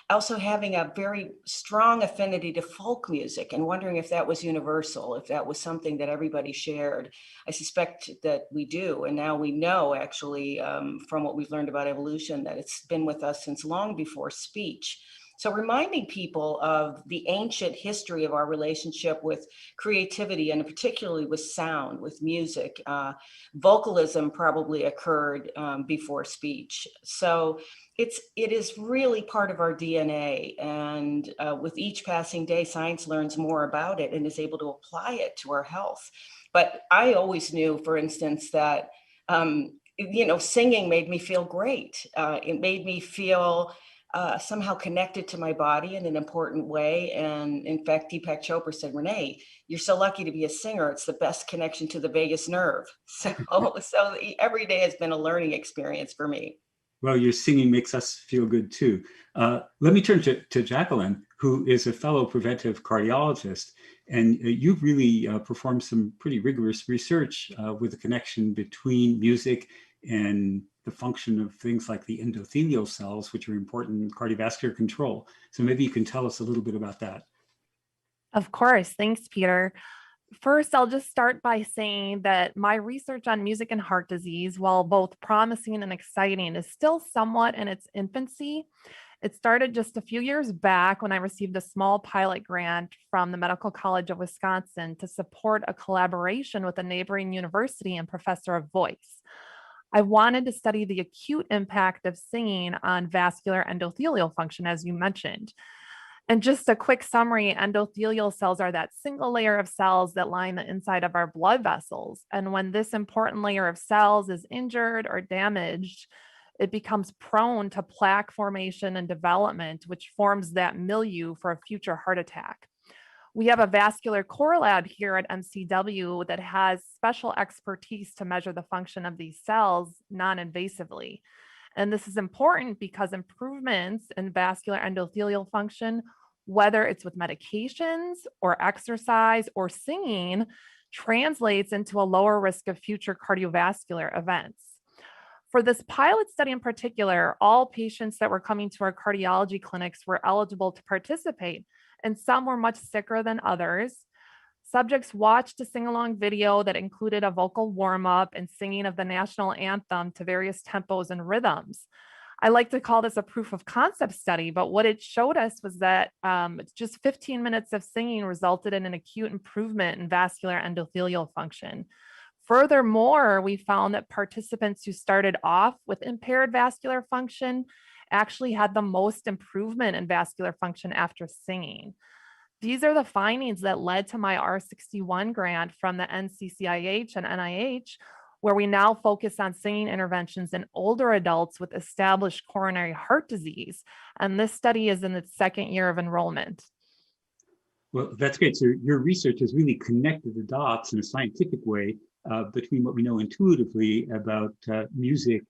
Also having a very strong affinity to folk music and wondering if that was universal, if that was something that everybody shared. I suspect that we do. And now we know, actually, from what we've learned about evolution, that it's been with us since long before speech. So reminding people of the ancient history of our relationship with creativity, and particularly with sound, with music. Vocalism probably occurred before speech. So it is really part of our DNA. And with each passing day, science learns more about it and is able to apply it to our health. But I always knew, for instance, that singing made me feel great. It made me feel somehow connected to my body in an important way. And in fact, Deepak Chopra said, Renee, you're so lucky to be a singer. It's the best connection to the vagus nerve. So every day has been a learning experience for me. Well, your singing makes us feel good too. Let me turn to Jacqueline, who is a fellow preventive cardiologist. And you've really performed some pretty rigorous research with the connection between music and the function of things like the endothelial cells, which are important in cardiovascular control. So maybe you can tell us a little bit about that. Of course. Thanks, Peter. First, I'll just start by saying that my research on music and heart disease, while both promising and exciting, is still somewhat in its infancy. It started just a few years back when I received a small pilot grant from the Medical College of Wisconsin to support a collaboration with a neighboring university and professor of voice. I wanted to study the acute impact of singing on vascular endothelial function, as you mentioned. And just a quick summary, endothelial cells are that single layer of cells that line the inside of our blood vessels. And when this important layer of cells is injured or damaged, it becomes prone to plaque formation and development, which forms that milieu for a future heart attack. We have a vascular core lab here at MCW that has special expertise to measure the function of these cells non-invasively. And this is important because improvements in vascular endothelial function, whether it's with medications or exercise or singing, translates into a lower risk of future cardiovascular events. For this pilot study in particular, all patients that were coming to our cardiology clinics were eligible to participate, and some were much sicker than others. Subjects watched a sing-along video that included a vocal warm-up and singing of the national anthem to various tempos and rhythms. I like to call this a proof of concept study, but what it showed us was that just 15 minutes of singing resulted in an acute improvement in vascular endothelial function. Furthermore, we found that participants who started off with impaired vascular function actually had the most improvement in vascular function after singing. These are the findings that led to my R61 grant from the NCCIH and NIH, where we now focus on singing interventions in older adults with established coronary heart disease. And this study is in its second year of enrollment. Well, that's great. So your research has really connected the dots in a scientific way between what we know intuitively about music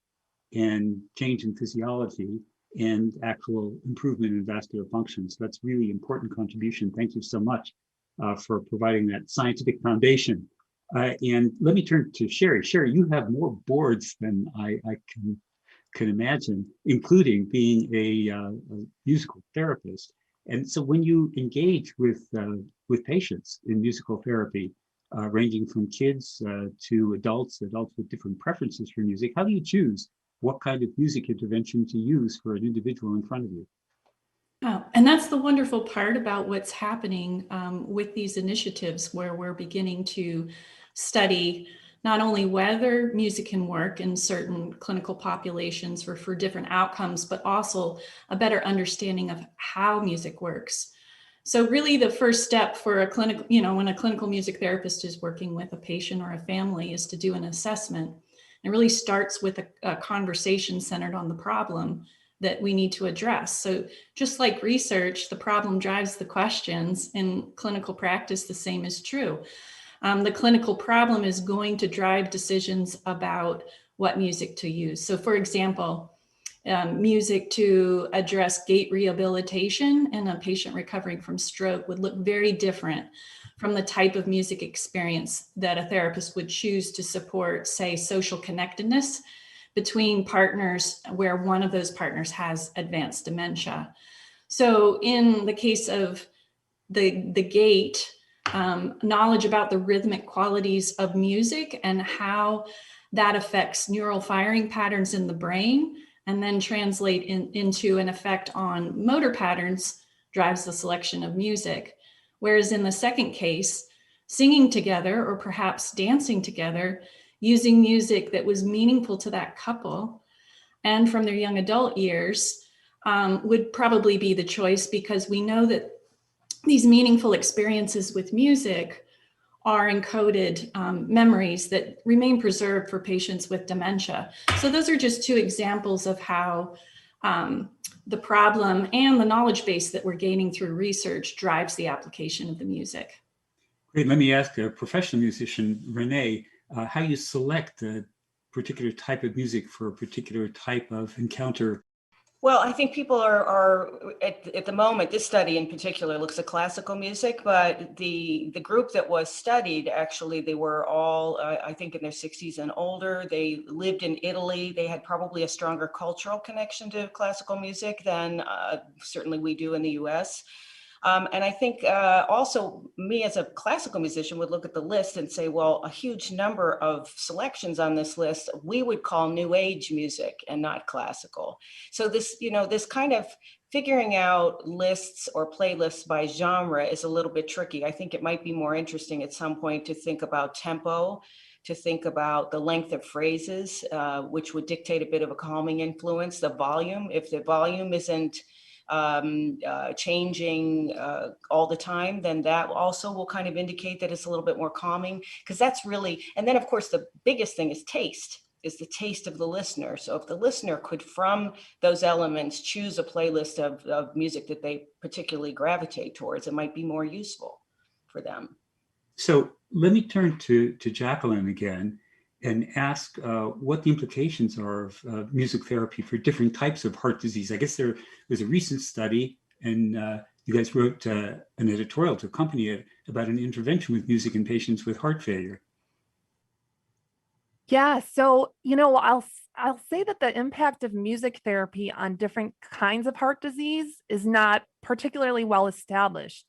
and change in physiology and actual improvement in vascular function. So that's really important contribution. Thank you so much for providing that scientific foundation. And let me turn to Sherry. Sherry, you have more boards than I can imagine, including being a musical therapist. And so when you engage with patients in musical therapy, ranging from kids to adults with different preferences for music, how do you choose what kind of music intervention to use for an individual in front of you? Oh, and that's the wonderful part about what's happening with these initiatives, where we're beginning to study not only whether music can work in certain clinical populations for different outcomes, but also a better understanding of how music works. So really the first step for a clinical, when a clinical music therapist is working with a patient or a family, is to do an assessment. It really starts with a conversation centered on the problem that we need to address. So just like research, the problem drives the questions. In clinical practice, the same is true. The clinical problem is going to drive decisions about what music to use. So for example, music to address gait rehabilitation in a patient recovering from stroke would look very different from the type of music experience that a therapist would choose to support, say, social connectedness between partners where one of those partners has advanced dementia. So in the case of the gait, knowledge about the rhythmic qualities of music and how that affects neural firing patterns in the brain and then translate into an effect on motor patterns drives the selection of music. Whereas in the second case, singing together or perhaps dancing together using music that was meaningful to that couple and from their young adult years would probably be the choice, because we know that these meaningful experiences with music are encoded memories that remain preserved for patients with dementia. So those are just two examples of how the problem and the knowledge base that we're gaining through research drives the application of the music. Great. Let me ask a professional musician, Renee, how you select a particular type of music for a particular type of encounter. Well, I think people are at the moment, this study in particular looks at classical music, but the group that was studied, actually, they were all, I think, in their 60s and older. They lived in Italy. They had probably a stronger cultural connection to classical music than certainly we do in the US. And I think also me as a classical musician would look at the list and say, well, a huge number of selections on this list we would call new age music and not classical. So this, this kind of figuring out lists or playlists by genre is a little bit tricky. I think it might be more interesting at some point to think about tempo, to think about the length of phrases, which would dictate a bit of a calming influence, the volume. If the volume isn't changing all the time, then that also will kind of indicate that it's a little bit more calming, because that's really, and then of course the biggest thing is taste, is the taste of the listener. So if the listener could, from those elements, choose a playlist of music that they particularly gravitate towards, it might be more useful for them. So let me turn to Jacqueline again and ask what the implications are of music therapy for different types of heart disease. I guess there was a recent study, and you guys wrote an editorial to accompany it about an intervention with music in patients with heart failure. Yeah, so I'll say that the impact of music therapy on different kinds of heart disease is not particularly well established.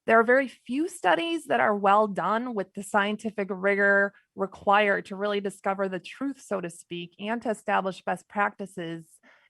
There are very few studies that are well done with the scientific rigor required to really discover the truth, so to speak, and to establish best practices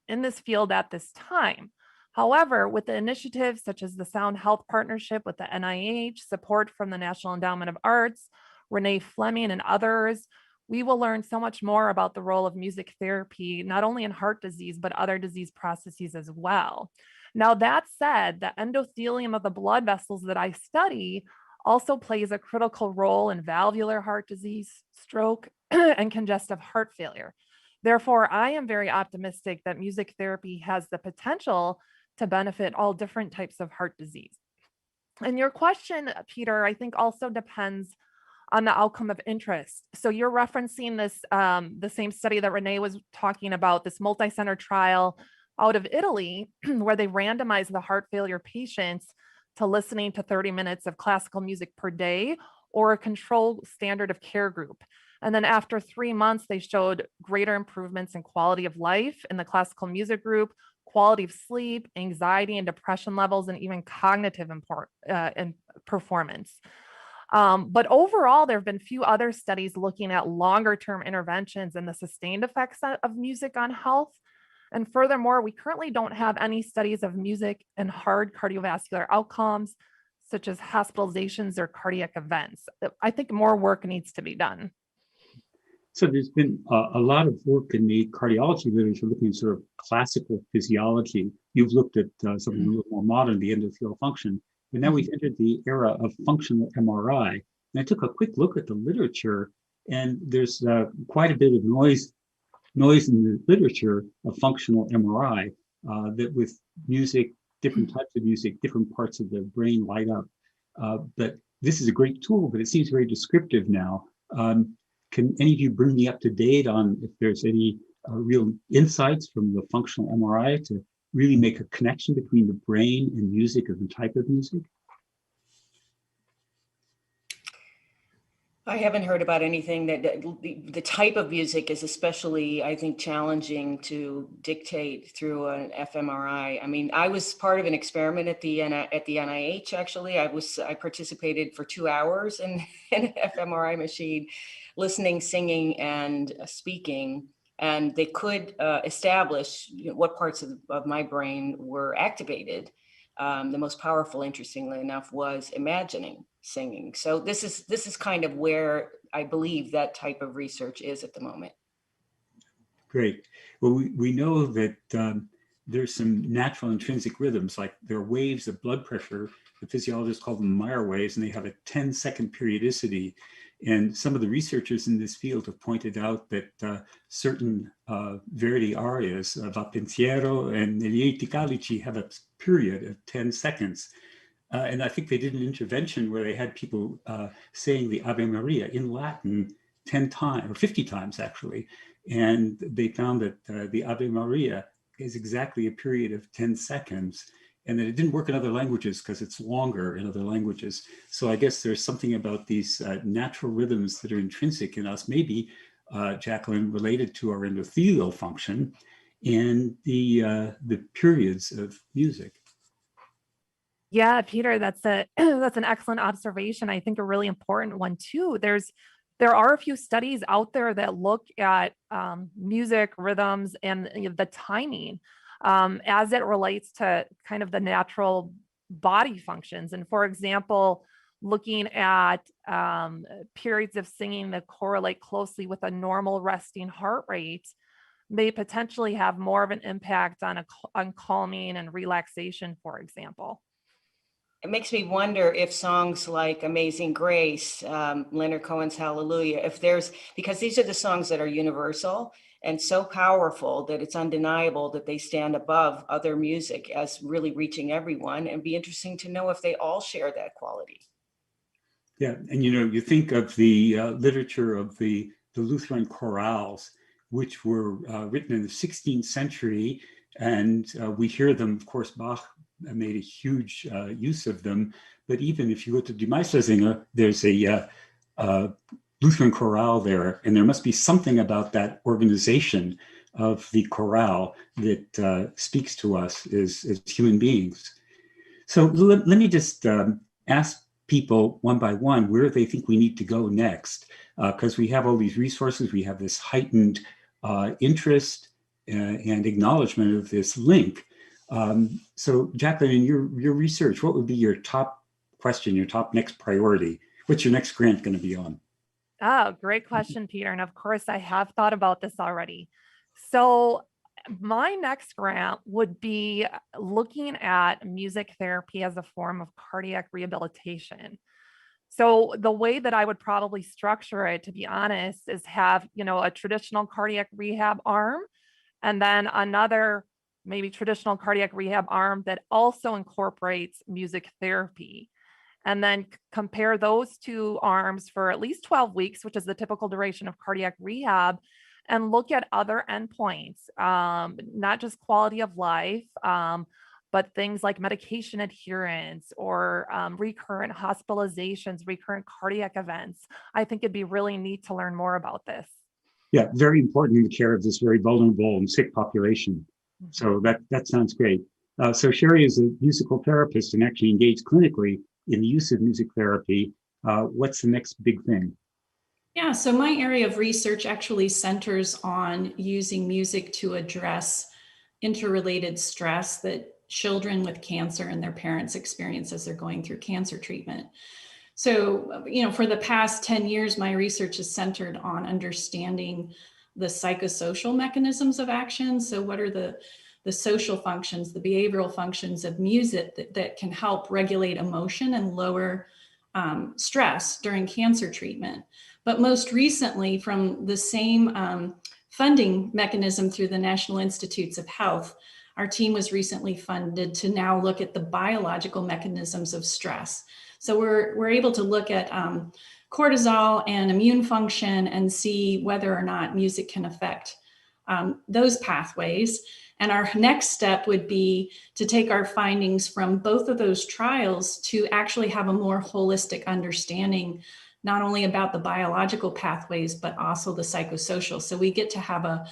in this field at this time. However, with the initiatives such as the Sound Health Partnership with the NIH, support from the National Endowment of Arts, Renee Fleming, and others, we will learn so much more about the role of music therapy, not only in heart disease, but other disease processes as well. Now, that said, the endothelium of the blood vessels that I study also plays a critical role in valvular heart disease, stroke, and congestive heart failure. Therefore, I am very optimistic that music therapy has the potential to benefit all different types of heart disease. And your question, Peter, I think also depends on the outcome of interest. So you're referencing this, the same study that Renee was talking about, this multi-center trial out of Italy, where they randomized the heart failure patients to listening to 30 minutes of classical music per day or a control standard of care group. And then after 3 months, they showed greater improvements in quality of life in the classical music group, quality of sleep, anxiety and depression levels, and even cognitive and performance. But overall, there have been few other studies looking at longer term interventions and the sustained effects of music on health. And furthermore, we currently don't have any studies of music and hard cardiovascular outcomes, such as hospitalizations or cardiac events. I think more work needs to be done. So there's been a lot of work in the cardiology literature looking at sort of classical physiology. You've looked at something a little more modern, the endothelial function, but now we've entered the era of functional MRI. And I took a quick look at the literature, and there's quite a bit of noise in the literature of functional MRI, that with music, different types of music, different parts of the brain light up. But this is a great tool, but it seems very descriptive now. Can any of you bring me up to date on if there's any real insights from the functional MRI to really make a connection between the brain and music and the type of music? I haven't heard about anything that the type of music is especially, I think, challenging to dictate through an fMRI. I mean, I was part of an experiment at the NIH. Actually, I participated for 2 hours in an fMRI machine, listening, singing, and speaking, and they could establish what parts of my brain were activated. The most powerful, interestingly enough, was imagining singing. So this is kind of where I believe that type of research is at the moment. Great. Well, we know that there's some natural intrinsic rhythms, like there are waves of blood pressure. The physiologists call them Meyer waves, and they have a 10-second periodicity. And some of the researchers in this field have pointed out that certain Verdi arias, Va Pensiero and I Lieti Calici, have a period of 10 seconds. And I think they did an intervention where they had people saying the Ave Maria in Latin 10 times, or 50 times actually. And they found that the Ave Maria is exactly a period of 10 seconds. And that it didn't work in other languages because it's longer in other languages. So I guess there's something about these natural rhythms that are intrinsic in us, maybe, Jacqueline, related to our endothelial function and the periods of music. Yeah, Peter, that's an excellent observation. I think a really important one too. There are a few studies out there that look at music, rhythms, and the timing as it relates to kind of the natural body functions. And for example, looking at periods of singing that correlate closely with a normal resting heart rate may potentially have more of an impact on calming and relaxation, for example. It makes me wonder if songs like Amazing Grace, Leonard Cohen's Hallelujah, because these are the songs that are universal and so powerful that it's undeniable that they stand above other music as really reaching everyone, and be interesting to know if they all share that quality. Yeah, and you think of the literature of the Lutheran chorales, which were written in the 16th century, and we hear them, of course, Bach made a huge use of them. But even if you go to Die Meistersinger, there's a Lutheran chorale there, and there must be something about that organization of the chorale that speaks to us as human beings. So let me just ask people one by one where they think we need to go next, because we have all these resources, we have this heightened interest and acknowledgement of this link. So Jacqueline, in your research, what would be your top question, your top next priority? What's your next grant going to be on? Oh, great question, Peter. And of course, I have thought about this already. So my next grant would be looking at music therapy as a form of cardiac rehabilitation. So the way that I would probably structure it, to be honest, is have, a traditional cardiac rehab arm and then another maybe traditional cardiac rehab arm that also incorporates music therapy. And then compare those two arms for at least 12 weeks, which is the typical duration of cardiac rehab, and look at other endpoints, not just quality of life, but things like medication adherence or recurrent hospitalizations, recurrent cardiac events. I think it'd be really neat to learn more about this. Yeah, very important in the care of this very vulnerable and sick population. So that sounds great. So Sherry is a musical therapist and actually engaged clinically in the use of music therapy. What's the next big thing? Yeah, so my area of research actually centers on using music to address interrelated stress that children with cancer and their parents experience as they're going through cancer treatment. So, for the past 10 years, my research is centered on understanding the psychosocial mechanisms of action. So what are the social functions, the behavioral functions of music that can help regulate emotion and lower stress during cancer treatment. But most recently, from the same funding mechanism through the National Institutes of Health, our team was recently funded to now look at the biological mechanisms of stress. So we're able to look at cortisol and immune function and see whether or not music can affect those pathways. And our next step would be to take our findings from both of those trials to actually have a more holistic understanding, not only about the biological pathways, but also the psychosocial. So we get to have a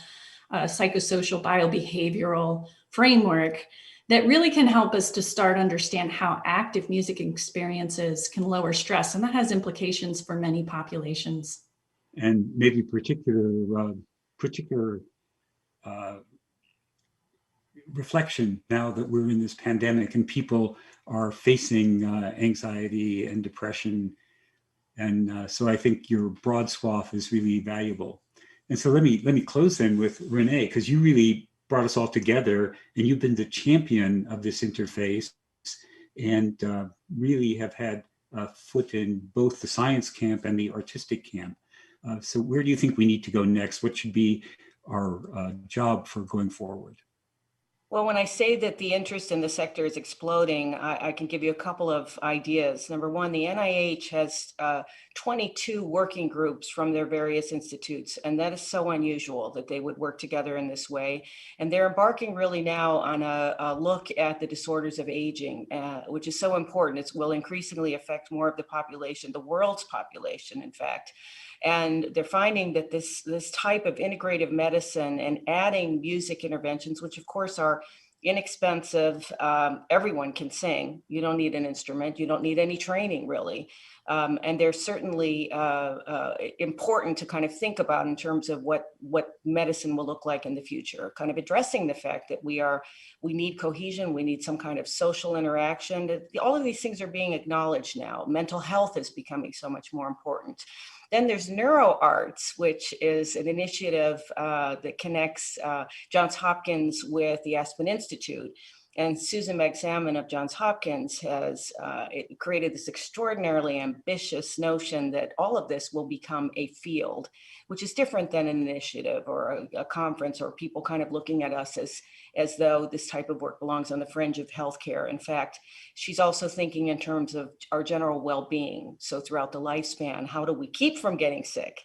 psychosocial biobehavioral framework that really can help us to start understand how active music experiences can lower stress. And that has implications for many populations. And maybe particular reflection now that we're in this pandemic and people are facing anxiety and depression. And so I think your broad swath is really valuable. And so let me close then with Renee, because you really brought us all together and you've been the champion of this interface and really have had a foot in both the science camp and the artistic camp. So where do you think we need to go next? What should be our job for going forward? Well, when I say that the interest in the sector is exploding, I can give you a couple of ideas. Number one, the NIH has 22 working groups from their various institutes, and that is so unusual that they would work together in this way. And they're embarking really now on a look at the disorders of aging, which is so important. It will increasingly affect more of the population, the world's population, in fact. And they're finding that this type of integrative medicine and adding music interventions, which of course are inexpensive, everyone can sing. You don't need an instrument. You don't need any training really. And they're certainly important to kind of think about in terms of what medicine will look like in the future, kind of addressing the fact that we need cohesion, we need some kind of social interaction. All of these things are being acknowledged now. Mental health is becoming so much more important. Then there's NeuroArts, which is an initiative that connects Johns Hopkins with the Aspen Institute. And Susan Meg-Salmon of Johns Hopkins has created this extraordinarily ambitious notion that all of this will become a field, which is different than an initiative or a conference or people kind of looking at us as though this type of work belongs on the fringe of healthcare. In fact, she's also thinking in terms of our general well-being. So throughout the lifespan, how do we keep from getting sick?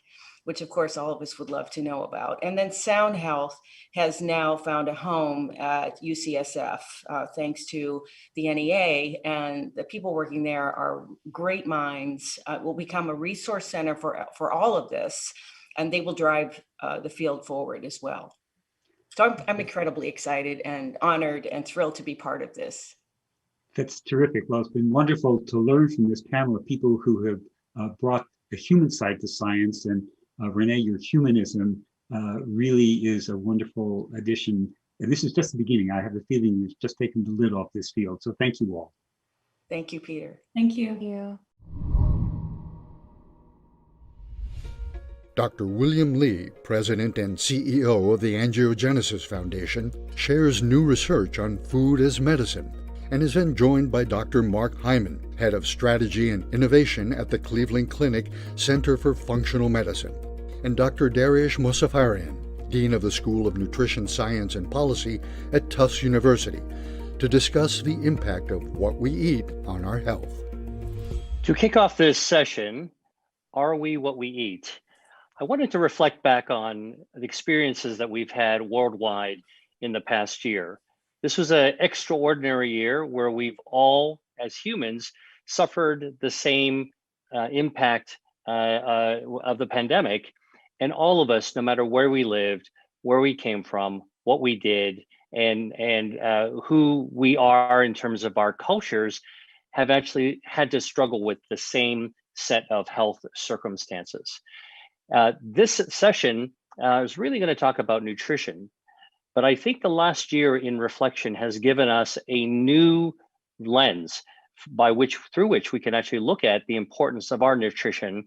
Which of course all of us would love to know about. And then sound health has now found a home at UCSF, thanks to the NEA, and the people working there are great minds, will become a resource center for all of this, and they will drive the field forward as well. So I'm incredibly excited and honored and thrilled to be part of this. That's terrific. Well, it's been wonderful to learn from this panel of people who have brought the human side to science, and Renee, your humanism really is a wonderful addition. And this is just the beginning. I have a feeling you've just taken the lid off this field. So thank you all. Thank you, Peter. Thank you. Thank you. Dr. William Lee, President and CEO of the Angiogenesis Foundation, shares new research on food as medicine and is then joined by Dr. Mark Hyman, Head of Strategy and Innovation at the Cleveland Clinic Center for Functional Medicine, and Dr. Dariush Mozaffarian, Dean of the School of Nutrition Science and Policy at Tufts University, to discuss the impact of what we eat on our health. To kick off this session, Are We What We Eat? I wanted to reflect back on the experiences that we've had worldwide in the past year. This was an extraordinary year where we've all, as humans, suffered the same impact of the pandemic. And all of us, no matter where we lived, where we came from, what we did, and who we are in terms of our cultures, have actually had to struggle with the same set of health circumstances. This session is really going to talk about nutrition. But I think the last year in reflection has given us a new lens through which we can actually look at the importance of our nutrition,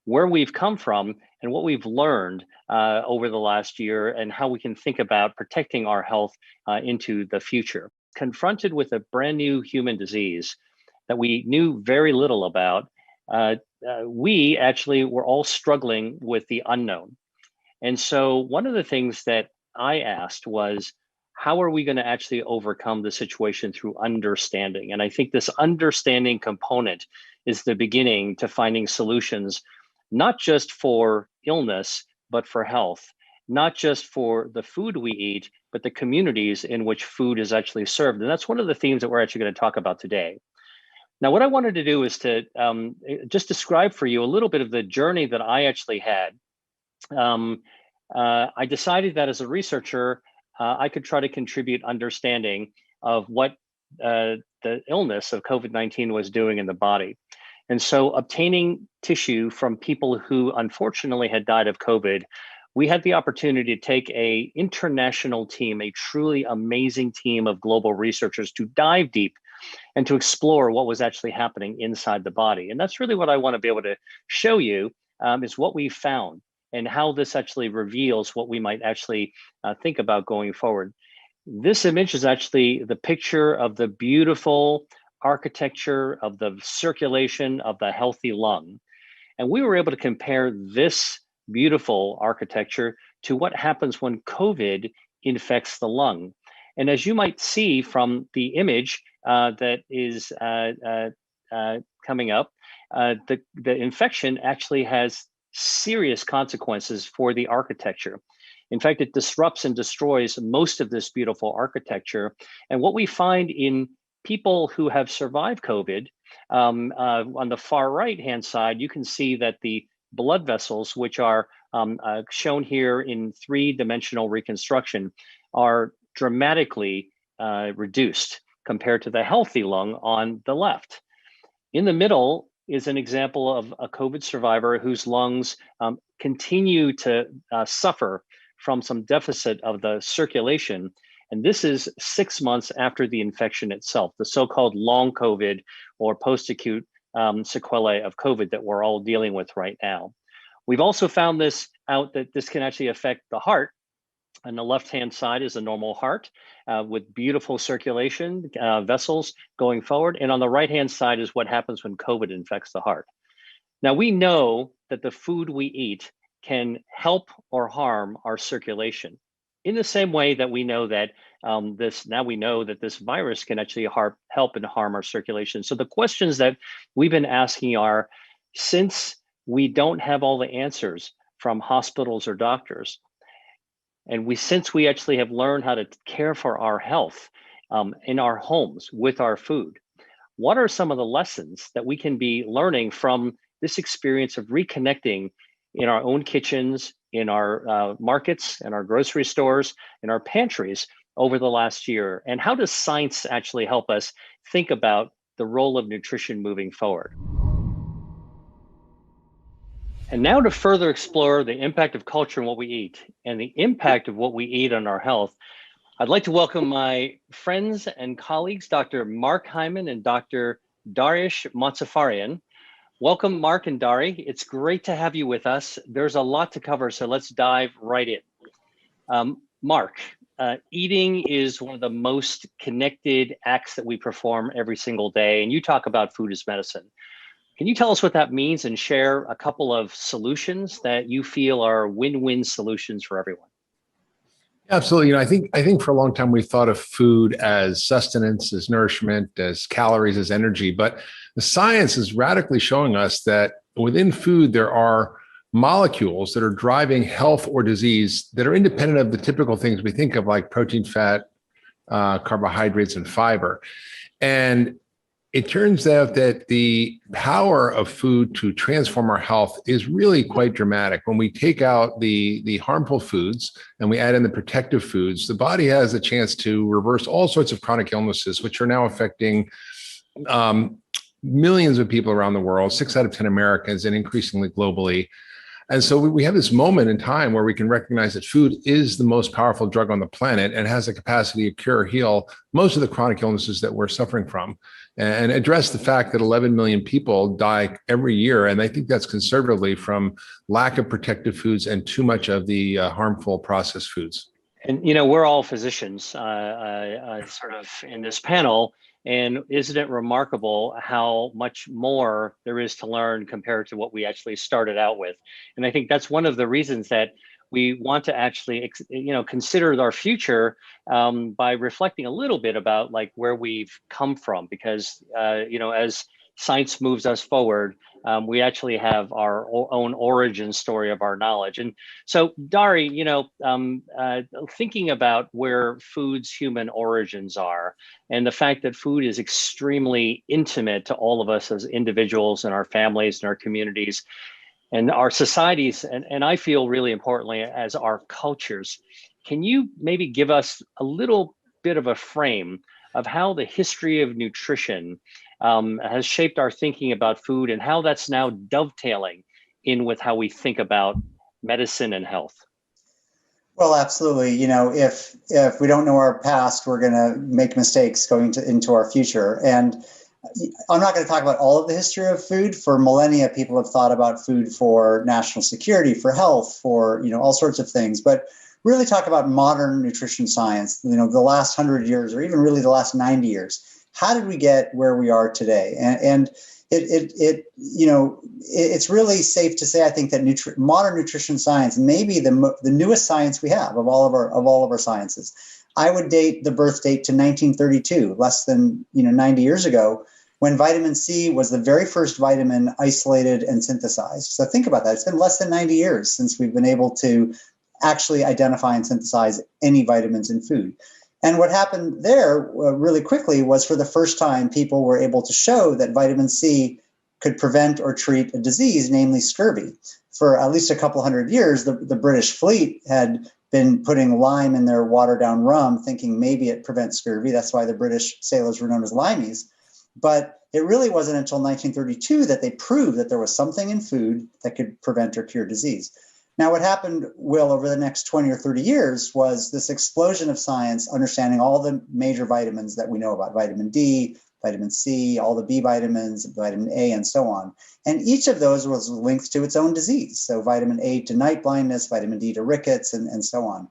where we've come from, and what we've learned over the last year, and how we can think about protecting our health into the future. Confronted with a brand new human disease that we knew very little about, we actually were all struggling with the unknown. And so one of the things that I asked was, how are we going to actually overcome the situation through understanding? And I think this understanding component is the beginning to finding solutions, not just for illness, but for health, not just for the food we eat, but the communities in which food is actually served. And that's one of the themes that we're actually going to talk about today. Now, what I wanted to do is to just describe for you a little bit of the journey that I actually had. I decided that as a researcher, I could try to contribute understanding of what the illness of COVID-19 was doing in the body. And so obtaining tissue from people who unfortunately had died of COVID, we had the opportunity to take an international team, a truly amazing team of global researchers, to dive deep and to explore what was actually happening inside the body. And that's really what I want to be able to show you, is what we found and how this actually reveals what we might actually think about going forward. This image is actually the picture of the beautiful architecture of the circulation of the healthy lung. And we were able to compare this beautiful architecture to what happens when COVID infects the lung. And as you might see from the image that is coming up, the infection actually has serious consequences for the architecture. In fact, it disrupts and destroys most of this beautiful architecture. And what we find in people who have survived COVID, on the far right-hand side, you can see that the blood vessels, which are shown here in three-dimensional reconstruction, are dramatically reduced compared to the healthy lung on the left. In the middle is an example of a COVID survivor whose lungs continue to suffer from some deficit of the circulation. And this is 6 months after the infection itself, the so-called long COVID or post-acute sequelae of COVID that we're all dealing with right now. We've also found this out that this can actually affect the heart. On the left-hand side is a normal heart with beautiful circulation, vessels going forward. And on the right-hand side is what happens when COVID infects the heart. Now, we know that the food we eat can help or harm our circulation. In the same way that we know that this virus can actually help and harm our circulation. So the questions that we've been asking are, since we don't have all the answers from hospitals or doctors, and since we actually have learned how to care for our health in our homes with our food, what are some of the lessons that we can be learning from this experience of reconnecting in our own kitchens, in our markets, in our grocery stores, in our pantries over the last year? And how does science actually help us think about the role of nutrition moving forward? And now, to further explore the impact of culture and what we eat and the impact of what we eat on our health, I'd like to welcome my friends and colleagues, Dr. Mark Hyman and Dr. Dariush Mozaffarian. Welcome, Mark and Dari. It's great to have you with us. There's a lot to cover, so let's dive right in. Mark, eating is one of the most connected acts that we perform every single day, and you talk about food as medicine. Can you tell us what that means and share a couple of solutions that you feel are win-win solutions for everyone? Absolutely. You know, I think for a long time we thought of food as sustenance, as nourishment, as calories, as energy. But the science is radically showing us that within food there are molecules that are driving health or disease that are independent of the typical things we think of, like protein, fat, carbohydrates, and fiber. And it turns out that the power of food to transform our health is really quite dramatic. When we take out the harmful foods and we add in the protective foods, the body has a chance to reverse all sorts of chronic illnesses, which are now affecting millions of people around the world, 6 out of 10 Americans, and increasingly globally. And so we have this moment in time where we can recognize that food is the most powerful drug on the planet and has the capacity to cure or heal most of the chronic illnesses that we're suffering from, and address the fact that 11 million people die every year. And I think that's conservatively from lack of protective foods and too much of the harmful processed foods. And, you know, we're all physicians sort of in this panel. And isn't it remarkable how much more there is to learn compared to what we actually started out with? And I think that's one of the reasons that we want to actually, consider our future by reflecting a little bit about like where we've come from, because, as science moves us forward, we actually have our own origin story of our knowledge. And so, Dari, thinking about where food's human origins are, and the fact that food is extremely intimate to all of us as individuals and our families and our communities and our societies, and I feel really importantly as our cultures. Can you maybe give us a little bit of a frame of how the history of nutrition has shaped our thinking about food and how that's now dovetailing in with how we think about medicine and health? Well, absolutely. If we don't know our past, we're going to make mistakes going into our future. And I'm not going to talk about all of the history of food. For millennia, people have thought about food for national security, for health, for all sorts of things. But really talk about modern nutrition science, the last 100 years, or even really the last 90 years. How did we get where we are today? And it's really safe to say, I think, that modern nutrition science may be the newest science we have of all of our sciences. I would date the birth date to 1932, less than 90 years ago, when vitamin C was the very first vitamin isolated and synthesized. So think about that. It's been less than 90 years since we've been able to actually identify and synthesize any vitamins in food. And what happened there really quickly was, for the first time, people were able to show that vitamin C could prevent or treat a disease, namely scurvy. For at least a couple hundred years, the British fleet had been putting lime in their watered down rum, thinking maybe it prevents scurvy. That's why the British sailors were known as limeys. But it really wasn't until 1932 that they proved that there was something in food that could prevent or cure disease. Now, what happened, Will, over the next 20 or 30 years was this explosion of science, understanding all the major vitamins that we know about: vitamin D, vitamin C, all the B vitamins, vitamin A, and so on. And each of those was linked to its own disease. So vitamin A to night blindness, vitamin D to rickets, and so on.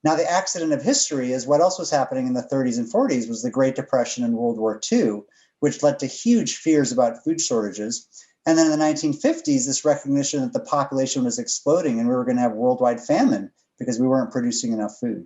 Now, the accident of history is what else was happening in the 30s and 40s was the Great Depression and World War II, which led to huge fears about food shortages. And then in the 1950s, this recognition that the population was exploding and we were going to have worldwide famine because we weren't producing enough food.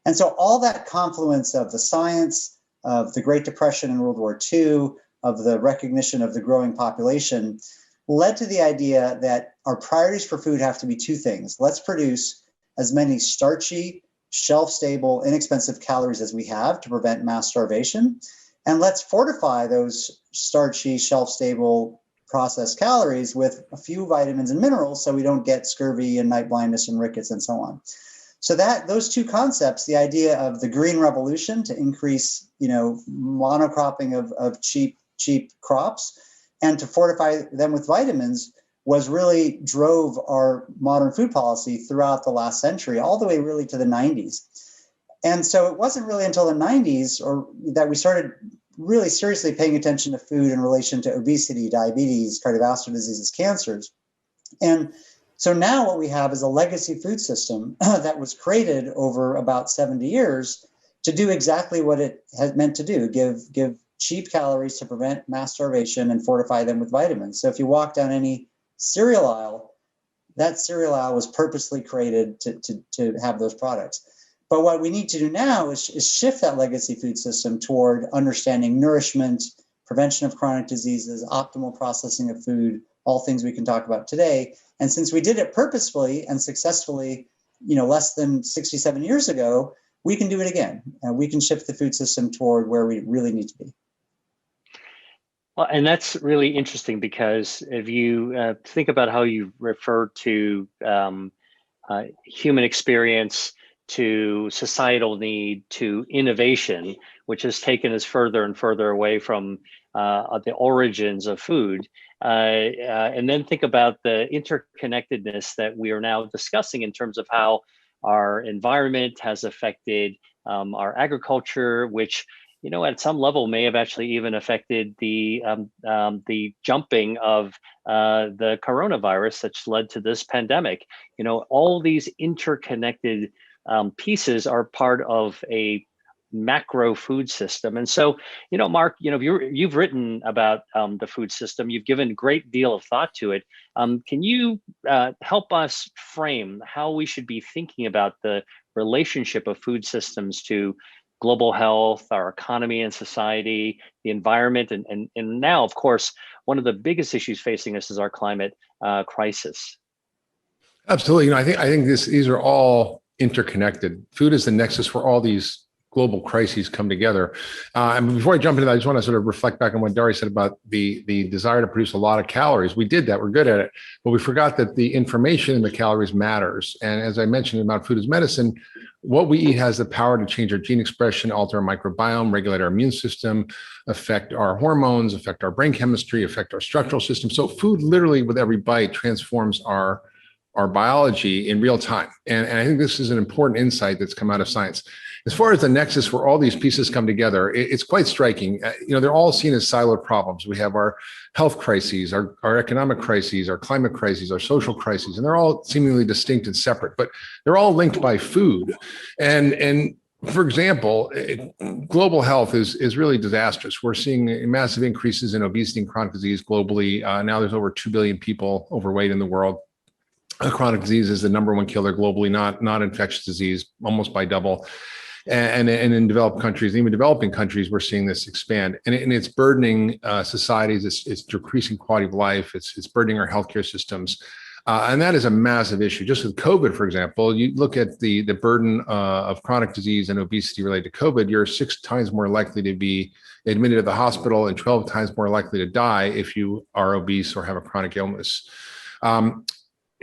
And so all that confluence of the science, of the Great Depression and World War II, of the recognition of the growing population, led to the idea that our priorities for food have to be two things. Let's produce as many starchy, shelf-stable, inexpensive calories as we have to prevent mass starvation. And let's fortify those starchy, shelf-stable, processed calories with a few vitamins and minerals so we don't get scurvy and night blindness and rickets and so on. So that those two concepts, the idea of the green revolution to increase, monocropping of cheap crops and to fortify them with vitamins, was really drove our modern food policy throughout the last century, all the way really to the 90s. And so it wasn't really until the 90s that we started really seriously paying attention to food in relation to obesity, diabetes, cardiovascular diseases, cancers. And so now what we have is a legacy food system that was created over about 70 years to do exactly what it has meant to do, give cheap calories to prevent mass starvation and fortify them with vitamins. So if you walk down any cereal aisle, that cereal aisle was purposely created to have those products. But what we need to do now is shift that legacy food system toward understanding nourishment, prevention of chronic diseases, optimal processing of food, all things we can talk about today. And since we did it purposefully and successfully, less than 67 years ago, we can do it again. We can shift the food system toward where we really need to be. Well, and that's really interesting because if you think about how you refer to human experience, to societal need, to innovation, which has taken us further and further away from the origins of food. And then think about the interconnectedness that we are now discussing in terms of how our environment has affected our agriculture, which at some level may have actually even affected the jumping of the coronavirus that's led to this pandemic. All these interconnected pieces are part of a macro food system. And so, Mark, you've written about the food system. You've given a great deal of thought to it. Can you help us frame how we should be thinking about the relationship of food systems to global health, our economy and society, the environment, and now, of course, one of the biggest issues facing us is our climate crisis? Absolutely. I think these are all interconnected. Food is the nexus where all these global crises come together. And before I jump into that, I just want to sort of reflect back on what Dari said about the desire to produce a lot of calories. We did that. We're good at it. But we forgot that the information in the calories matters. And as I mentioned about food as medicine, what we eat has the power to change our gene expression, alter our microbiome, regulate our immune system, affect our hormones, affect our brain chemistry, affect our structural system. So food literally with every bite transforms our biology in real time. And I think this is an important insight that's come out of science. As far as the nexus where all these pieces come together, it's quite striking. They're all seen as siloed problems. We have our health crises, our economic crises, our climate crises, our social crises, and they're all seemingly distinct and separate, but they're all linked by food. And for example, global health is really disastrous. We're seeing massive increases in obesity and chronic disease globally. Now there's over 2 billion people overweight in the world. Chronic disease is the number one killer globally, not infectious disease, almost by double. And in developed countries, even developing countries, we're seeing this expand, and it's burdening societies. It's decreasing quality of life. It's burdening our healthcare systems, and that is a massive issue. Just with COVID, for example, you look at the burden of chronic disease and obesity related to COVID. You're 6 times more likely to be admitted to the hospital and 12 times more likely to die if you are obese or have a chronic illness.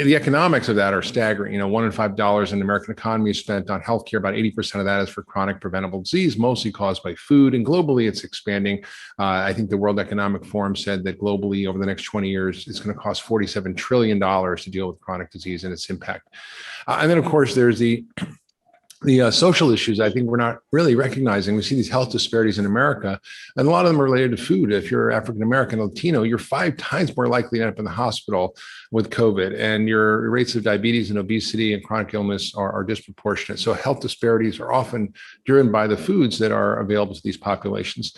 The economics of that are staggering. $1 in $5 in the American economy is spent on healthcare. About 80% of that is for chronic preventable disease, mostly caused by food. And globally, it's expanding. I think the World Economic Forum said that globally, over the next 20 years, it's going to cost $47 trillion to deal with chronic disease and its impact. And then, of course, there's the social issues. I think we're not really recognizing. We see these health disparities in America, and a lot of them are related to food. If you're African American, Latino, you're 5 times more likely to end up in the hospital with COVID, and your rates of diabetes and obesity and chronic illness are disproportionate. So health disparities are often driven by the foods that are available to these populations.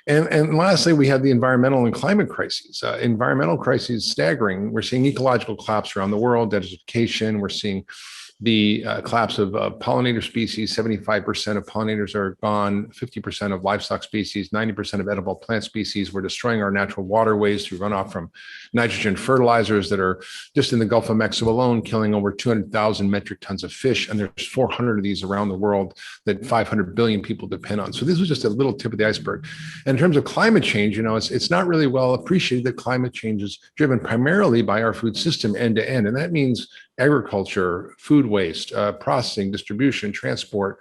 And lastly, we have the environmental and climate crises. Environmental crises staggering. We're seeing ecological collapse around the world, desertification. We're seeing the collapse of pollinator species. 75% of pollinators are gone, 50% of livestock species, 90% of edible plant species. We're destroying our natural waterways through runoff from nitrogen fertilizers that are just in the Gulf of Mexico alone, killing over 200,000 metric tons of fish. And there's 400 of these around the world that 500 billion people depend on. So this was just a little tip of the iceberg. And in terms of climate change, it's not really well appreciated that climate change is driven primarily by our food system end to end. And that means agriculture, food waste, processing, distribution, transport,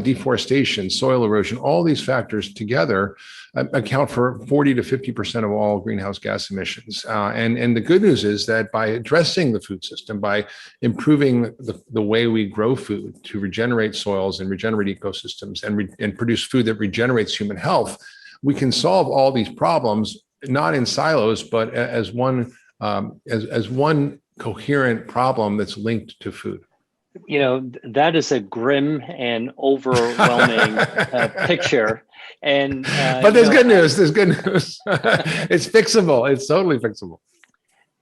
deforestation, soil erosion. All these factors together account for 40 to 50% of all greenhouse gas emissions. And the good news is that by addressing the food system, by improving the way we grow food to regenerate soils and regenerate ecosystems and produce food that regenerates human health, we can solve all these problems, not in silos, but as one coherent problem that's linked to food. You know, that is a grim and overwhelming picture. And but there's good news. There's good news. It's fixable. It's totally fixable.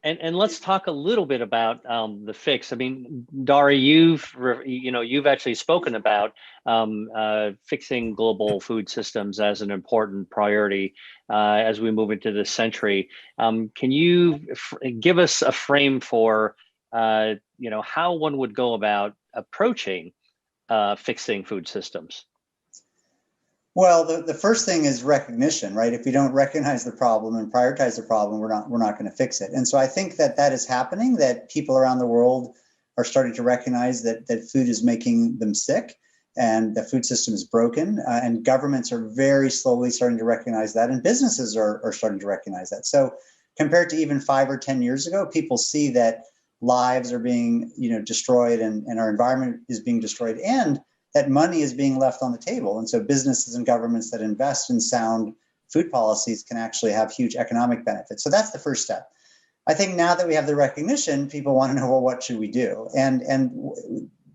And let's talk a little bit about the fix. I mean, Dari, you've actually spoken about fixing global food systems as an important priority as we move into this century. Can you give us a frame for how one would go about approaching fixing food systems? Well, the first thing is recognition, right? If we don't recognize the problem and prioritize the problem, we're not going to fix it. And so I think that is happening, that people around the world are starting to recognize that food is making them sick and the food system is broken. And governments are very slowly starting to recognize that, and businesses are starting to recognize that. So compared to even 5 or 10 years ago, people see that lives are being destroyed and our environment is being destroyed, and that money is being left on the table. And so businesses and governments that invest in sound food policies can actually have huge economic benefits. So that's the first step. I think now that we have the recognition, people want to know, well, what should we do? And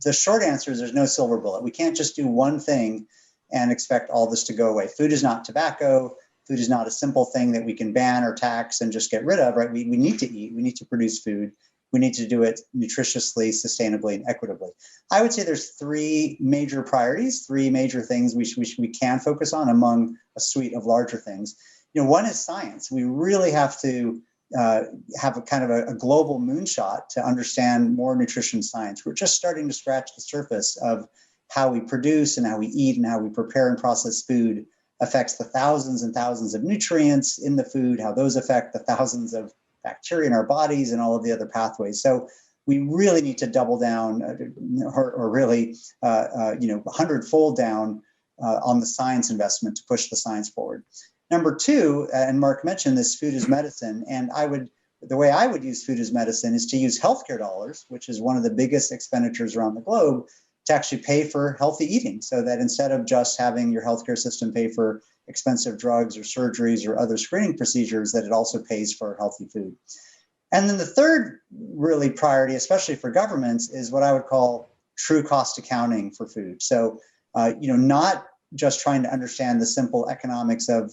the short answer is there's no silver bullet. We can't just do one thing and expect all this to go away. Food is not tobacco. Food is not a simple thing that we can ban or tax and just get rid of, right? We need to eat. We need to produce food. We need to do it nutritiously, sustainably, and equitably. I would say there's 3 major priorities, 3 major things we can focus on among a suite of larger things. One is science. We really have to have a kind of a global moonshot to understand more nutrition science. We're just starting to scratch the surface of how we produce and how we eat and how we prepare and process food affects the thousands and thousands of nutrients in the food, how those affect the thousands of bacteria in our bodies and all of the other pathways. So we really need to double down or really 100-fold down on the science investment to push the science forward. Number 2, and Mark mentioned this, food is medicine. And the way I would use food as medicine is to use healthcare dollars, which is one of the biggest expenditures around the globe, to actually pay for healthy eating, so that instead of just having your healthcare system pay for expensive drugs or surgeries or other screening procedures, that it also pays for healthy food. And then the third really priority, especially for governments, is what I would call true cost accounting for food. So, not just trying to understand the simple economics of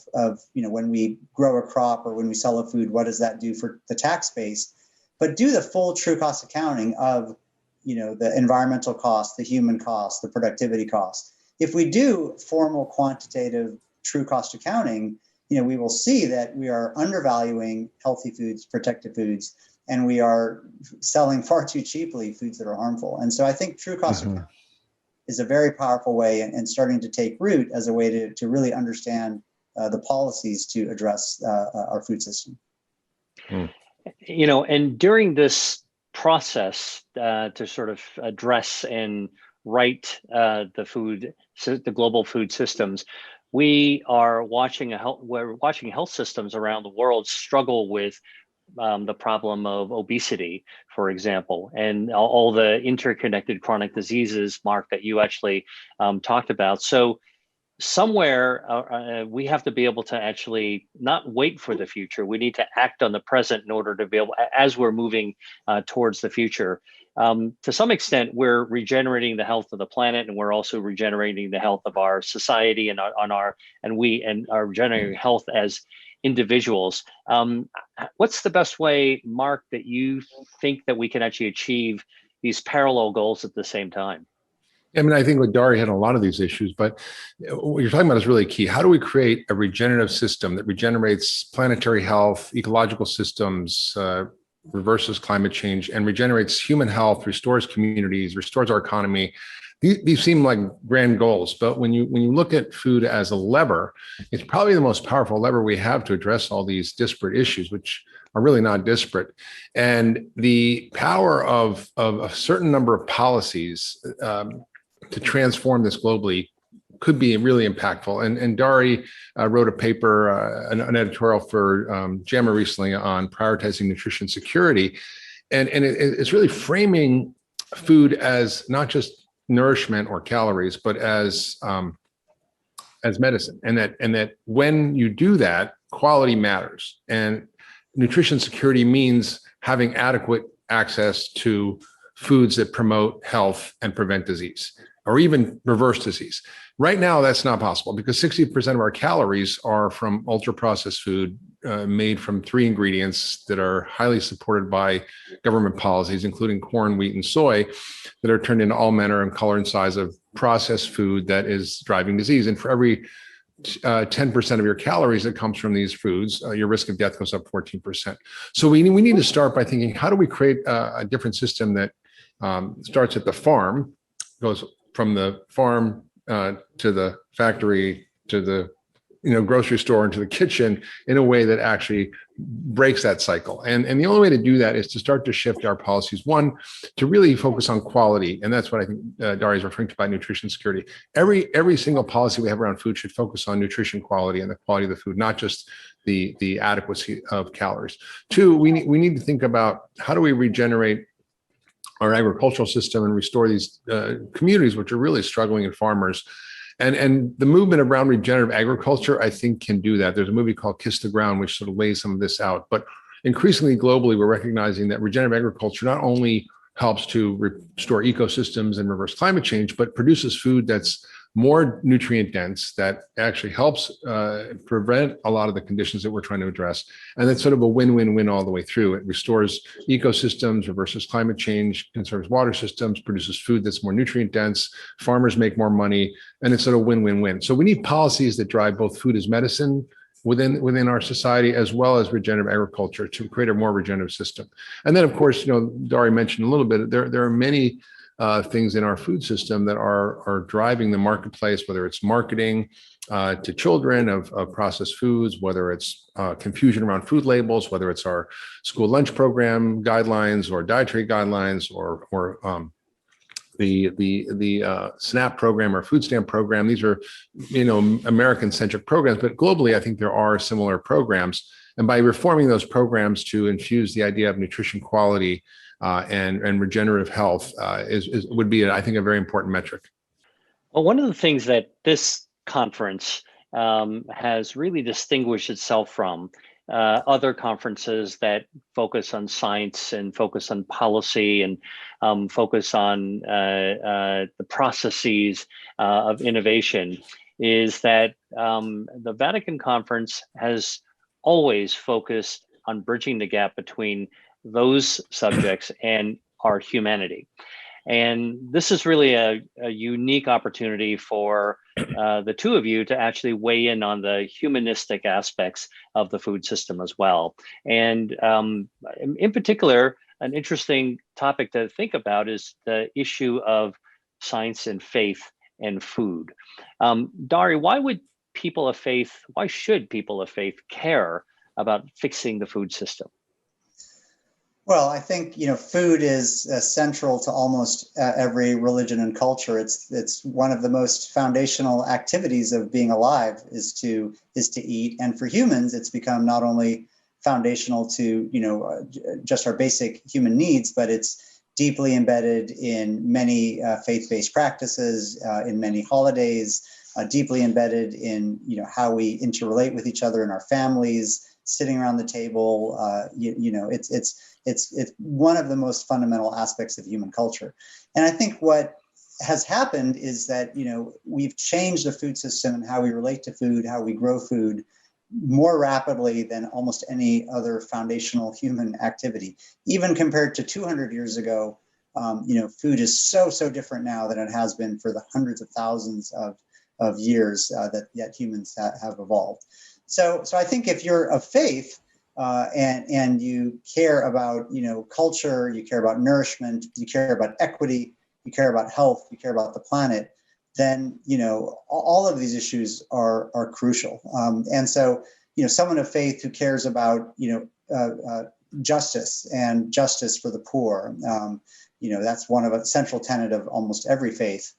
when we grow a crop or when we sell a food, what does that do for the tax base, but do the full true cost accounting of the environmental cost, the human cost, the productivity cost. If we do formal quantitative true cost accounting, we will see that we are undervaluing healthy foods, protected foods, and we are selling far too cheaply foods that are harmful. And so I think true cost accounting is a very powerful way and starting to take root as a way to really understand the policies to address our food system. And during this process to sort of address and right the global food systems, we're watching health systems around the world struggle with the problem of obesity, for example, and all the interconnected chronic diseases, Mark, that you actually talked about. So somewhere we have to be able to actually not wait for the future. We need to act on the present in order to be able, as we're moving towards the future. To some extent, we're regenerating the health of the planet, and we're also regenerating the health of our society and are regenerating health as individuals. What's the best way, Mark, that you think that we can actually achieve these parallel goals at the same time? I mean, I think what Dari had a lot of these issues, but what you're talking about is really key. How do we create a regenerative system that regenerates planetary health, ecological systems, reverses climate change, and regenerates human health, restores communities, restores our economy? These seem like grand goals, but when you look at food as a lever, it's probably the most powerful lever we have to address all these disparate issues, which are really not disparate. And the power of a certain number of policies to transform this globally could be really impactful. And Dari wrote a paper, an editorial for JAMA recently on prioritizing nutrition security. And it's really framing food as not just nourishment or calories, but as as medicine, and that when you do that, quality matters. And nutrition security means having adequate access to foods that promote health and prevent disease, or even reverse disease. Right now, that's not possible because 60% of our calories are from ultra-processed food made from 3 ingredients that are highly supported by government policies, including corn, wheat, and soy, that are turned into all manner and color and size of processed food that is driving disease. And for every 10% of your calories that comes from these foods, your risk of death goes up 14%. So we need to start by thinking, how do we create a different system that starts at the farm, goes from the farm to the factory, to the grocery store, into the kitchen, in a way that actually breaks that cycle. And the only way to do that is to start to shift our policies. One, to really focus on quality, and that's what I think Dari is referring to by nutrition security. Every single policy we have around food should focus on nutrition quality and the quality of the food, not just the adequacy of calories. Two, we need to think about how do we regenerate our agricultural system and restore these communities which are really struggling, and farmers. And the movement around regenerative agriculture, I think, can do that. There's a movie called Kiss the Ground, which sort of lays some of this out. But increasingly globally, we're recognizing that regenerative agriculture not only helps to restore ecosystems and reverse climate change, but produces food that's more nutrient dense, that actually helps prevent a lot of the conditions that we're trying to address. And that's sort of a win-win-win all the way through. It restores ecosystems, reverses climate change, conserves water systems, produces food that's more nutrient dense, farmers make more money, and it's sort of win-win-win. So we need policies that drive both food as medicine within our society, as well as regenerative agriculture, to create a more regenerative system. And then, of course, Dari mentioned a little bit, there are many things in our food system that are driving the marketplace, whether it's marketing to children of processed foods, whether it's confusion around food labels, whether it's our school lunch program guidelines or dietary guidelines, or the SNAP program or food stamp program. These are, American-centric programs, but globally, I think there are similar programs. And by reforming those programs to infuse the idea of nutrition quality and regenerative health would be, I think, a very important metric. Well, one of the things that this conference has really distinguished itself from other conferences that focus on science and focus on policy and focus on the processes of innovation is that the Vatican conference has always focused on bridging the gap between those subjects and our humanity. And this is really a unique opportunity for the two of you to actually weigh in on the humanistic aspects of the food system as well. And in particular, an interesting topic to think about is the issue of science and faith and food. Dari, why should people of faith care about fixing the food system? Well, I think, food is central to almost every religion and culture. It's one of the most foundational activities of being alive is to eat. And for humans, it's become not only foundational to, just our basic human needs, but it's deeply embedded in many faith-based practices, in many holidays, deeply embedded in, how we interrelate with each other in our families, sitting around the table. It's one of the most fundamental aspects of human culture. And I think what has happened is that, we've changed the food system and how we relate to food, how we grow food more rapidly than almost any other foundational human activity. Even compared to 200 years ago, food is so different now than it has been for the hundreds of thousands of years that yet humans have evolved. So I think if you're of faith, and you care about, culture, you care about nourishment, you care about equity, you care about health, you care about the planet, then, all of these issues are crucial. And so, someone of faith who cares about, justice and justice for the poor, that's one of a central tenet of almost every faith.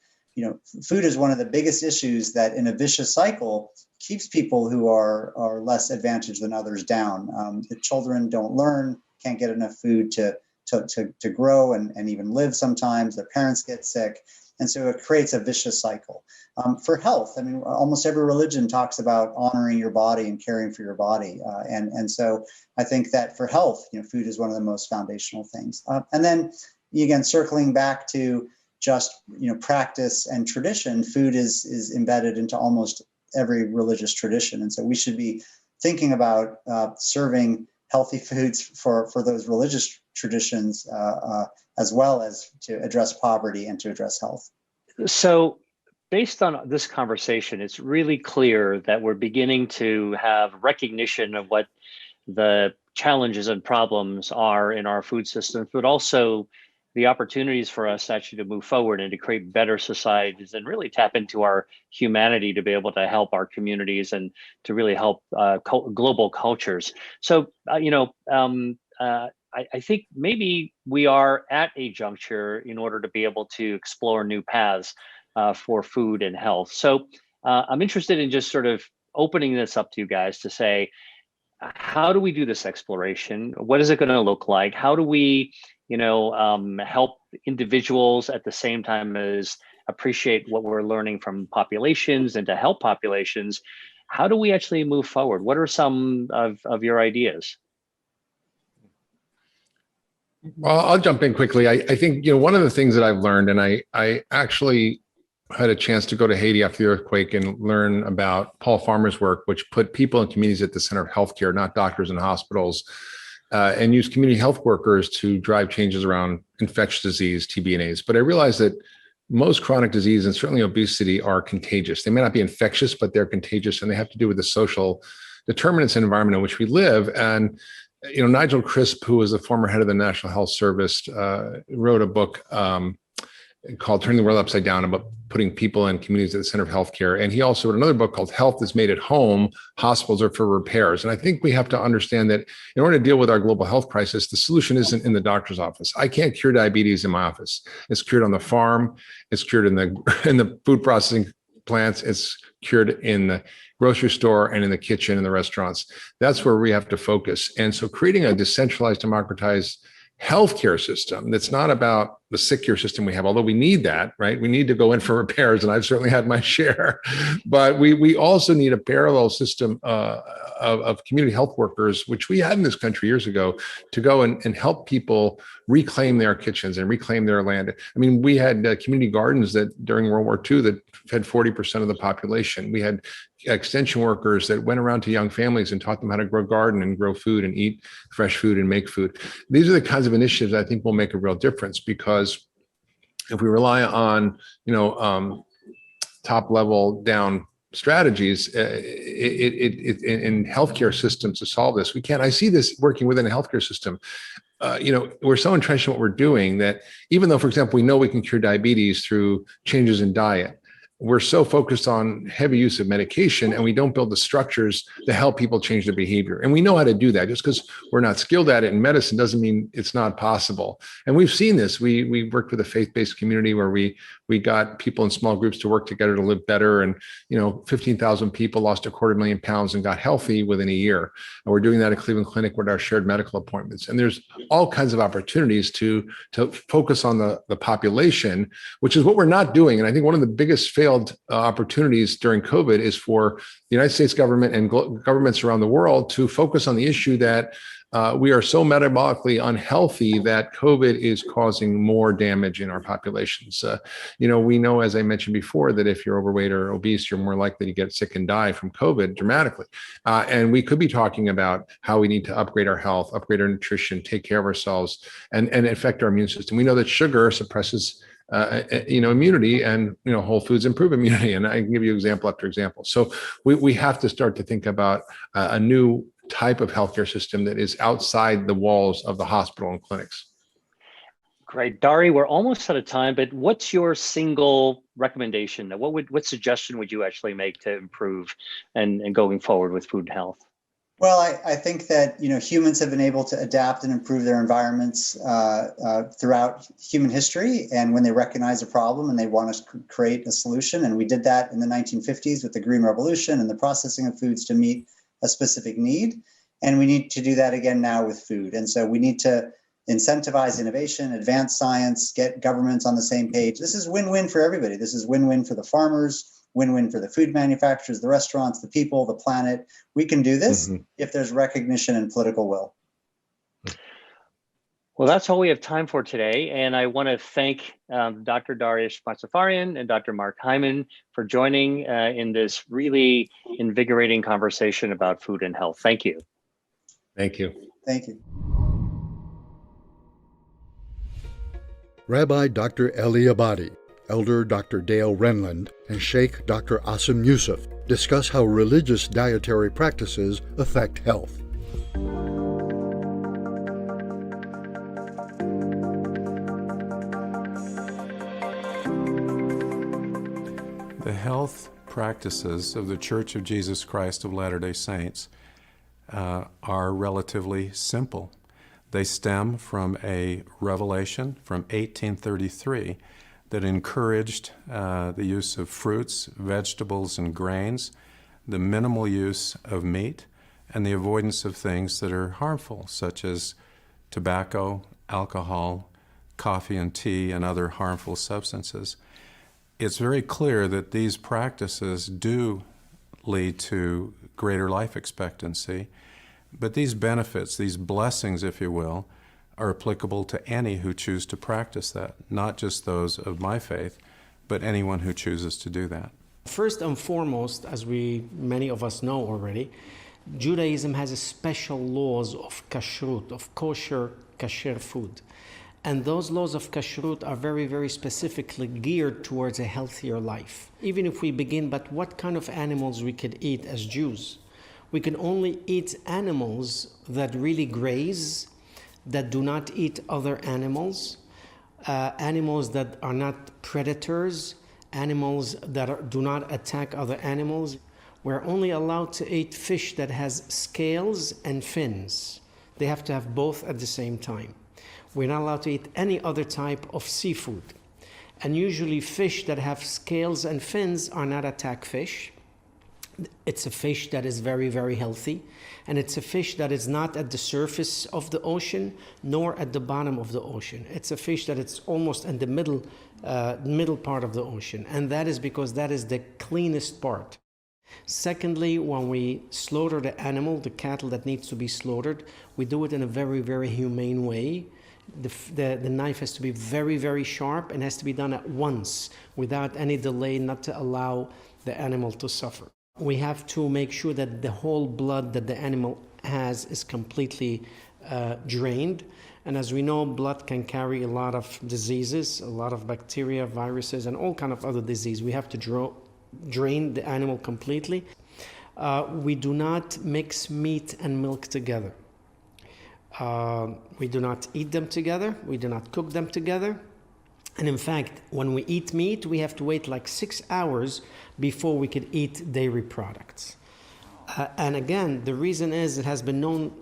Food is one of the biggest issues that in a vicious cycle keeps people who are less advantaged than others down. The children don't learn, can't get enough food to grow and even live sometimes. Their parents get sick. And so it creates a vicious cycle. For health, I mean, almost every religion talks about honoring your body and caring for your body. And so I think that for health, food is one of the most foundational things. And then again, circling back to just, practice and tradition, food is embedded into almost every religious tradition. And so we should be thinking about serving healthy foods for those religious traditions, as well as to address poverty and to address health. So based on this conversation, it's really clear that we're beginning to have recognition of what the challenges and problems are in our food systems, but also the opportunities for us actually to move forward and to create better societies and really tap into our humanity to be able to help our communities and to really help global cultures. So, I think maybe we are at a juncture in order to be able to explore new paths for food and health. So I'm interested in just sort of opening this up to you guys to say, how do we do this exploration? What is it going to look like? How do we, help individuals at the same time as appreciate what we're learning from populations and to help populations? How do we actually move forward? What are some of your ideas? Well, I'll jump in quickly. I think, one of the things that I've learned, and I actually had a chance to go to Haiti after the earthquake and learn about Paul Farmer's work, which put people and communities at the center of healthcare, not doctors and hospitals, and use community health workers to drive changes around infectious disease, TB and AIDS. But I realized that most chronic disease and certainly obesity are contagious. They may not be infectious, but they're contagious, and they have to do with the social determinants and environment in which we live. And Nigel Crisp, who was the former head of the National Health Service, wrote a book called Turning the World Upside Down about putting people and communities at the center of healthcare. And he also wrote another book called Health is Made at Home, Hospitals Are for Repairs. And I think we have to understand that in order to deal with our global health crisis, the solution isn't in the doctor's office. I can't cure diabetes in my office. It's cured on the farm. It's cured in the food processing plants. It's cured in the grocery store and in the kitchen and the restaurants. That's where we have to focus. And so creating a decentralized, democratized healthcare system that's not about the sick care system we have, although we need that, right? We need to go in for repairs, and I've certainly had my share. But we also need a parallel system of community health workers, which we had in this country years ago, to go and help people reclaim their kitchens and reclaim their land. I mean, we had community gardens that during World War II that fed 40% of the population. We had extension workers that went around to young families and taught them how to grow garden and grow food and eat fresh food and make food. These are the kinds of initiatives I think will make a real difference, because if we rely on, top level down strategies in healthcare systems to solve this, we can't. I see this working within a healthcare system. We're so entrenched in what we're doing that even though, for example, we know we can cure diabetes through changes in diet, we're so focused on heavy use of medication, and we don't build the structures to help people change their behavior. And we know how to do that. Just because we're not skilled at it in medicine doesn't mean it's not possible. And we've seen this. We worked with a faith-based community where we got people in small groups to work together to live better. And 15,000 people lost 250,000 pounds and got healthy within a year. And we're doing that at Cleveland Clinic with our shared medical appointments. And there's all kinds of opportunities to focus on the population, which is what we're not doing. And I think one of the biggest failed opportunities during COVID is for the United States government and governments around the world to focus on the issue that we are so metabolically unhealthy that COVID is causing more damage in our populations. We know, as I mentioned before, that if you're overweight or obese, you're more likely to get sick and die from COVID dramatically. And we could be talking about how we need to upgrade our health, upgrade our nutrition, take care of ourselves, and affect our immune system. We know that sugar suppresses immunity, and whole foods improve immunity. And I can give you example after example. So we have to start to think about a new type of healthcare system that is outside the walls of the hospital and clinics. Great. Dari, we're almost out of time, but what's your single recommendation? What suggestion would you actually make to improve and going forward with food and health? Well, I think that humans have been able to adapt and improve their environments throughout human history, and when they recognize a problem and they want to create a solution, and we did that in the 1950s with the Green Revolution and the processing of foods to meet a specific need, and we need to do that again now with food. And so we need to incentivize innovation, advance science, get governments on the same page. This is win-win for everybody. This is win-win for the farmers, win-win for the food manufacturers, the restaurants, the people, the planet. We can do this if there's recognition and political will. Well, that's all we have time for today. And I want to thank Dr. Dariush Matsafarian and Dr. Mark Hyman for joining in this really invigorating conversation about food and health. Thank you. Thank you. Thank you. Rabbi Dr. Eli Abadi, Elder Dr. Dale Renland, and Sheikh Dr. Asim Yusuf discuss how religious dietary practices affect health. The health practices of the Church of Jesus Christ of Latter-day Saints are relatively simple. They stem from a revelation from 1833 that encouraged the use of fruits, vegetables, and grains, the minimal use of meat, and the avoidance of things that are harmful, such as tobacco, alcohol, coffee and tea, and other harmful substances. It's very clear that these practices do lead to greater life expectancy, but these benefits, these blessings, if you will, are applicable to any who choose to practice that, not just those of my faith, but anyone who chooses to do that. First and foremost, as many of us know already, Judaism has a special laws of kashrut, of kosher food. And those laws of kashrut are very, very specifically geared towards a healthier life. Even if we begin, but what kind of animals we could eat as Jews? We can only eat animals that really graze, that do not eat other animals, animals that are not predators, animals that do not attack other animals. We're only allowed to eat fish that has scales and fins. They have to have both at the same time. We're not allowed to eat any other type of seafood. And usually fish that have scales and fins are not attack fish. It's a fish that is very, very healthy. And it's a fish that is not at the surface of the ocean, nor at the bottom of the ocean. It's a fish that it's almost in the middle part of the ocean. And that is because that is the cleanest part. Secondly, when we slaughter the animal, the cattle that needs to be slaughtered, we do it in a very, very humane way. The knife has to be very, very sharp and has to be done at once without any delay, not to allow the animal to suffer. We have to make sure that the whole blood that the animal has is completely drained. And as we know, blood can carry a lot of diseases, a lot of bacteria, viruses, and all kind of other disease. We have to drain the animal completely. We do not mix meat and milk together. We do not eat them together. We do not cook them together. And in fact, when we eat meat, we have to wait like 6 hours before we could eat dairy products. And again, the reason is it has been known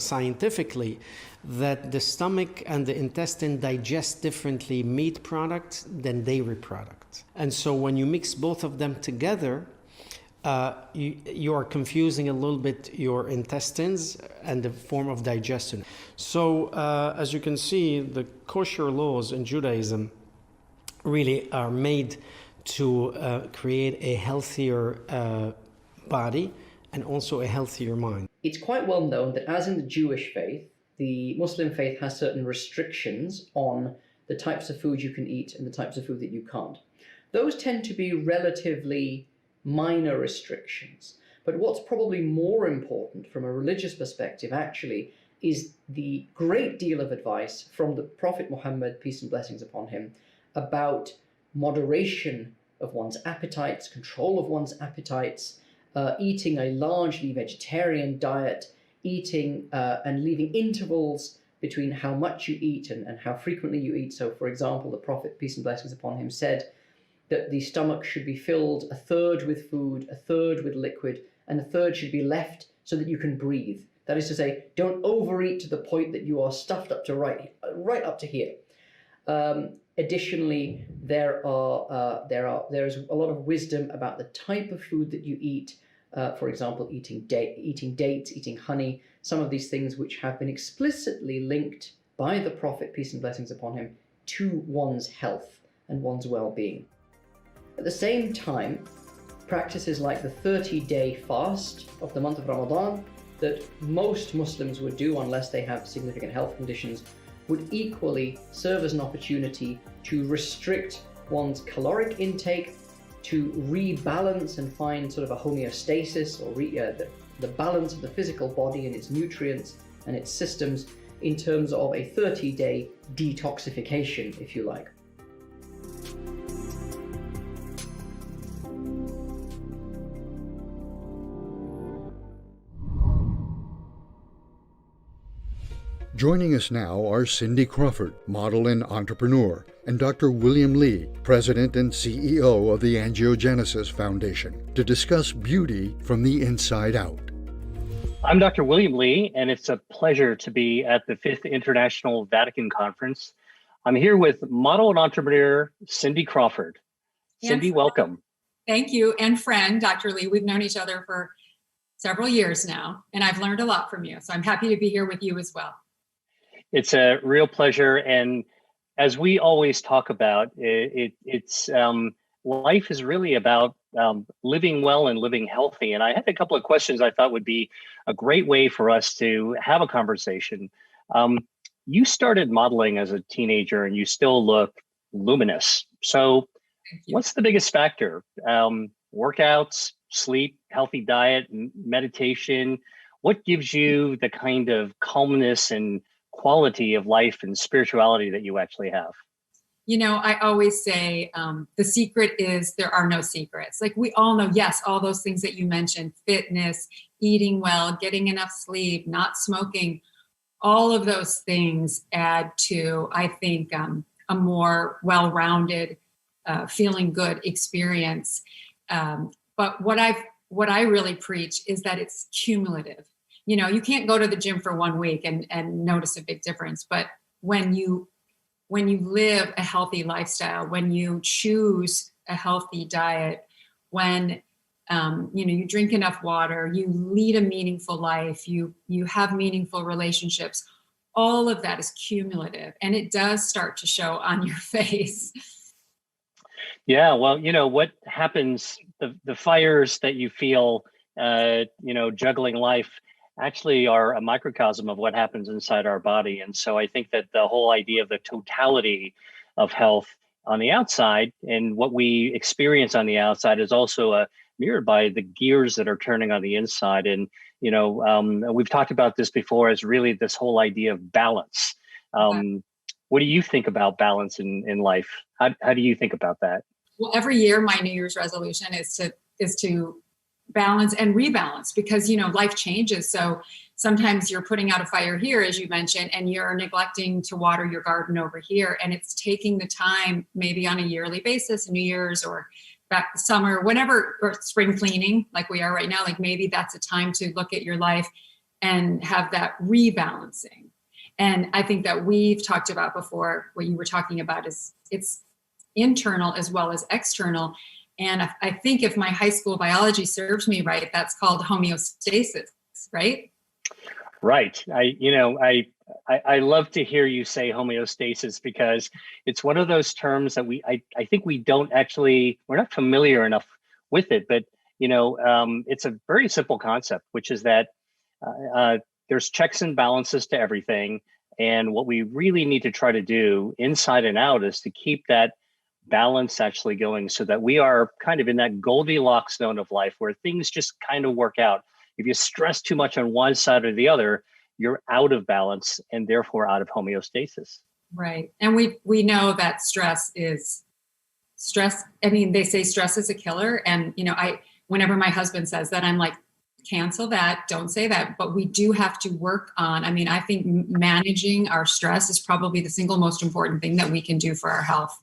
scientifically that the stomach and the intestine digest differently meat products than dairy products. And so when you mix both of them together, you are confusing a little bit your intestines and the form of digestion. So as you can see, the kosher laws in Judaism really are made to create a healthier body and also a healthier mind. It's quite well known that as in the Jewish faith, the Muslim faith has certain restrictions on the types of food you can eat and the types of food that you can't. Those tend to be relatively minor restrictions. But what's probably more important from a religious perspective actually is the great deal of advice from the Prophet Muhammad, peace and blessings upon him, about moderation of one's appetites, control of one's appetites, eating a largely vegetarian diet, eating and leaving intervals between how much you eat and how frequently you eat. So for example, the Prophet, peace and blessings upon him, said that the stomach should be filled a third with food, a third with liquid, and a third should be left so that you can breathe. That is to say, don't overeat to the point that you are stuffed up to right up to here. Additionally, there is a lot of wisdom about the type of food that you eat, For example, eating dates, eating honey, some of these things which have been explicitly linked by the Prophet, peace and blessings upon him, to one's health and one's well-being. At the same time, practices like the 30-day fast of the month of Ramadan that most Muslims would do unless they have significant health conditions would equally serve as an opportunity to restrict one's caloric intake, to rebalance and find sort of a homeostasis or the balance of the physical body and its nutrients and its systems in terms of a 30-day detoxification, if you like. Joining us now are Cindy Crawford, model and entrepreneur, and Dr. William Lee, President and CEO of the Angiogenesis Foundation, to discuss beauty from the inside out. I'm Dr. William Lee, and it's a pleasure to be at the 5th International Vatican Conference. I'm here with model and entrepreneur Cindy Crawford. Cindy, welcome. Thank you. And friend, Dr. Lee. We've known each other for several years now, and I've learned a lot from you. So I'm happy to be here with you as well. It's a real pleasure. And as we always talk about, life is really about living well and living healthy. And I had a couple of questions I thought would be a great way for us to have a conversation. You started modeling as a teenager and you still look luminous. So what's the biggest factor? Workouts, sleep, healthy diet, meditation? What gives you the kind of calmness and quality of life and spirituality that you actually have? You know, I always say the secret is there are no secrets. Like we all know, yes, all those things that you mentioned, fitness, eating well, getting enough sleep, not smoking, all of those things add to, I think, a more well-rounded, feeling good experience. But what I really preach is that it's cumulative. You know, you can't go to the gym for 1 week and notice a big difference. But when you live a healthy lifestyle, when you choose a healthy diet, when you drink enough water, you lead a meaningful life, you have meaningful relationships, all of that is cumulative, and it does start to show on your face. Yeah, well, you know what happens, the fires that you feel, juggling life actually are a microcosm of what happens inside our body. And so I think that the whole idea of the totality of health on the outside and what we experience on the outside is also mirrored by the gears that are turning on the inside. And, we've talked about this before as really this whole idea of balance. What do you think about balance in life? How do you think about that? Well, every year, my New Year's resolution is to balance and rebalance because, life changes. So sometimes you're putting out a fire here, as you mentioned, and you're neglecting to water your garden over here. And it's taking the time, maybe on a yearly basis, New Year's or back summer, whenever, or spring cleaning, like we are right now, like maybe that's a time to look at your life and have that rebalancing. And I think that we've talked about before, what you were talking about is it's internal as well as external. And I think if my high school biology serves me right, that's called homeostasis, right? Right. I love to hear you say homeostasis because it's one of those terms that I think we're not familiar enough with it, but it's a very simple concept, which is that there's checks and balances to everything. And what we really need to try to do inside and out is to keep that balance actually going so that we are kind of in that Goldilocks zone of life where things just kind of work out. If you stress too much on one side or the other, you're out of balance and therefore out of homeostasis. Right. And we know that stress. I mean, they say stress is a killer. And, whenever my husband says that, I'm like, cancel that. Don't say that. But we do have to work on, I think managing our stress is probably the single most important thing that we can do for our health.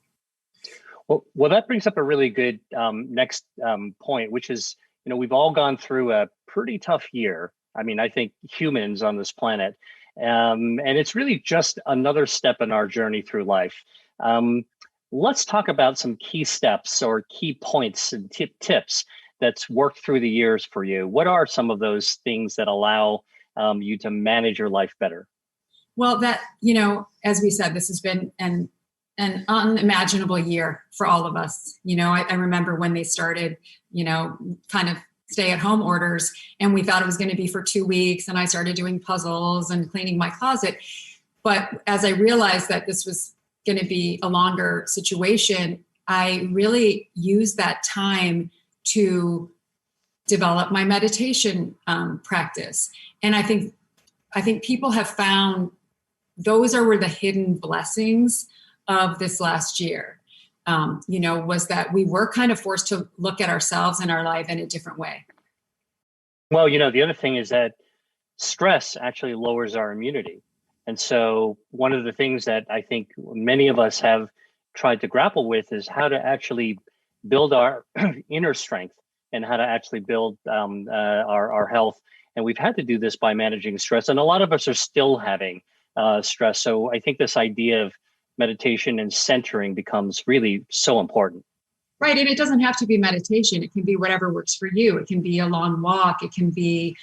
Well, that brings up a really good next point, which is, we've all gone through a pretty tough year. I think humans on this planet, and it's really just another step in our journey through life. Let's talk about some key steps or key points and tips that's worked through the years for you? What are some of those things that allow you to manage your life better? Well, that, as we said, this has been an unimaginable year for all of us. I remember when they started, kind of stay-at-home orders, and we thought it was going to be for 2 weeks, and I started doing puzzles and cleaning my closet. But as I realized that this was going to be a longer situation, I really used that time to develop my meditation practice. And I think people have found those were the hidden blessings of this last year. Was that we were kind of forced to look at ourselves and our life in a different way. Well, the other thing is that stress actually lowers our immunity. And so one of the things that I think many of us have tried to grapple with is how to actually build our inner strength and how to actually build our health. And we've had to do this by managing stress. And a lot of us are still having stress. So I think this idea of meditation and centering becomes really so important. Right. And it doesn't have to be meditation. It can be whatever works for you. It can be a long walk. It can be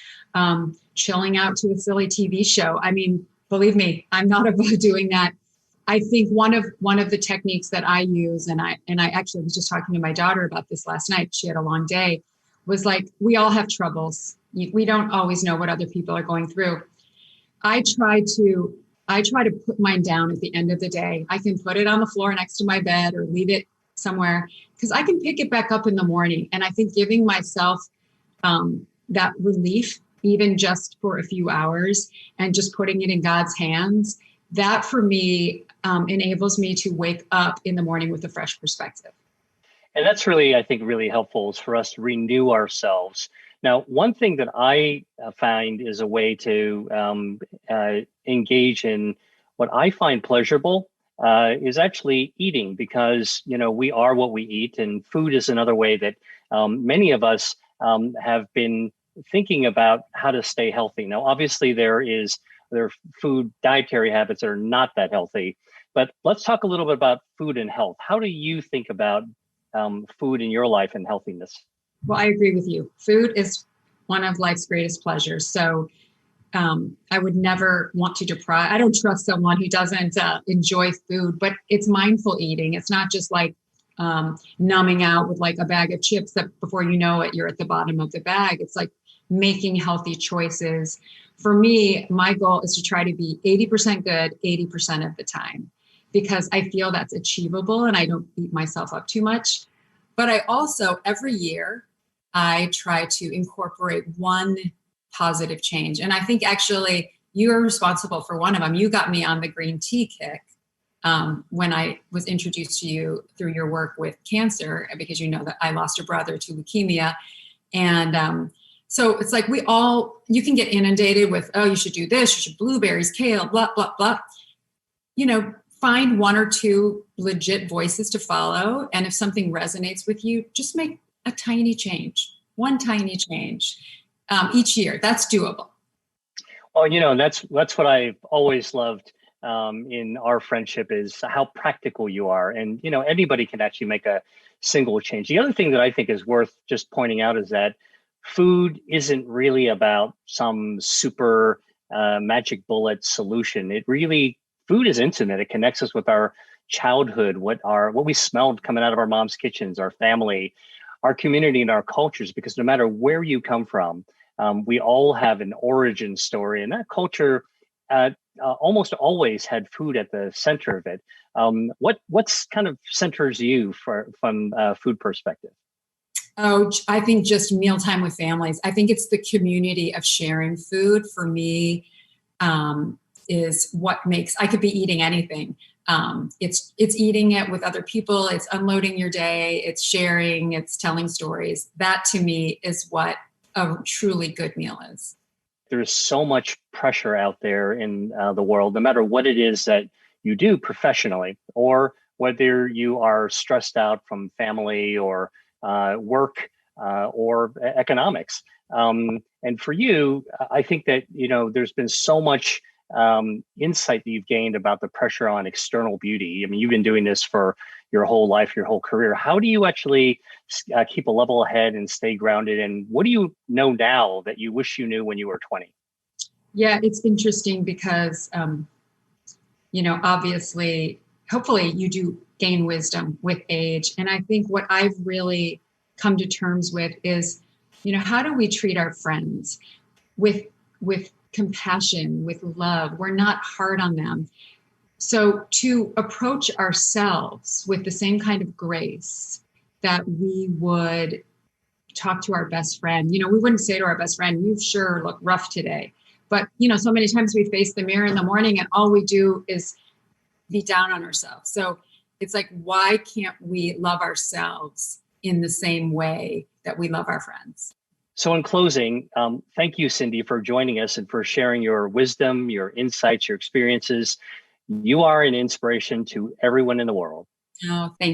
chilling out to a silly TV show. I mean, believe me, I'm not about doing that. I think one of the techniques that I use, and I actually was just talking to my daughter about this last night. She had a long day, was like, we all have troubles. We don't always know what other people are going through. I try to put mine down at the end of the day. I can put it on the floor next to my bed or leave it somewhere because I can pick it back up in the morning. And I think giving myself that relief, even just for a few hours, and just putting it in God's hands, that for me enables me to wake up in the morning with a fresh perspective. And that's really, I think, really helpful is for us to renew ourselves. Now, one thing that I find is a way to engage in what I find pleasurable is actually eating, because, we are what we eat, and food is another way that many of us have been thinking about how to stay healthy. Now, obviously, there are food dietary habits that are not that healthy, but let's talk a little bit about food and health. How do you think about food in your life and healthiness? Well, I agree with you. Food is one of life's greatest pleasures. So I would never want to deprive. I don't trust someone who doesn't enjoy food, but it's mindful eating. It's not just like numbing out with like a bag of chips that before you know it, you're at the bottom of the bag. It's like making healthy choices. For me, my goal is to try to be 80% good 80% of the time, because I feel that's achievable and I don't beat myself up too much. But I also, every year, I try to incorporate one positive change. And I think actually you are responsible for one of them. You got me on the green tea kick when I was introduced to you through your work with cancer, because you know that I lost a brother to leukemia. And so it's like you can get inundated with, oh, you should do this, you should blueberries, kale, blah, blah, blah. Find one or two legit voices to follow. And if something resonates with you, just make a tiny change, one tiny change each year. That's doable. Well, that's what I've always loved in our friendship is how practical you are. And, anybody can actually make a single change. The other thing that I think is worth just pointing out is that food isn't really about some super magic bullet solution. Food is intimate. It connects us with our childhood, what we smelled coming out of our mom's kitchens, our family, our community, and our cultures, because no matter where you come from, we all have an origin story, and that culture almost always had food at the center of it. What's kind of centers you from a food perspective? Oh, I think just mealtime with families. I think it's the community of sharing food for me is what makes, I could be eating anything. It's eating it with other people. It's unloading your day. It's sharing, it's telling stories. That to me is what a truly good meal is. There's so much pressure out there in the world, no matter what it is that you do professionally, or whether you are stressed out from family or work or economics. And for you, I think that, there's been so much insight that you've gained about the pressure on external beauty. I mean, you've been doing this for your whole life, your whole career. How do you actually keep a level head and stay grounded? And what do you know now that you wish you knew when you were 20? Yeah, it's interesting because, obviously, hopefully you do gain wisdom with age. And I think what I've really come to terms with is, how do we treat our friends with compassion, with love? We're not hard on them. So to approach ourselves with the same kind of grace that we would talk to our best friend, we wouldn't say to our best friend, "You sure look rough today." But, so many times we face the mirror in the morning and all we do is be down on ourselves. So it's like, why can't we love ourselves in the same way that we love our friends? So in closing, thank you, Cindy, for joining us and for sharing your wisdom, your insights, your experiences. You are an inspiration to everyone in the world. Oh, thank you.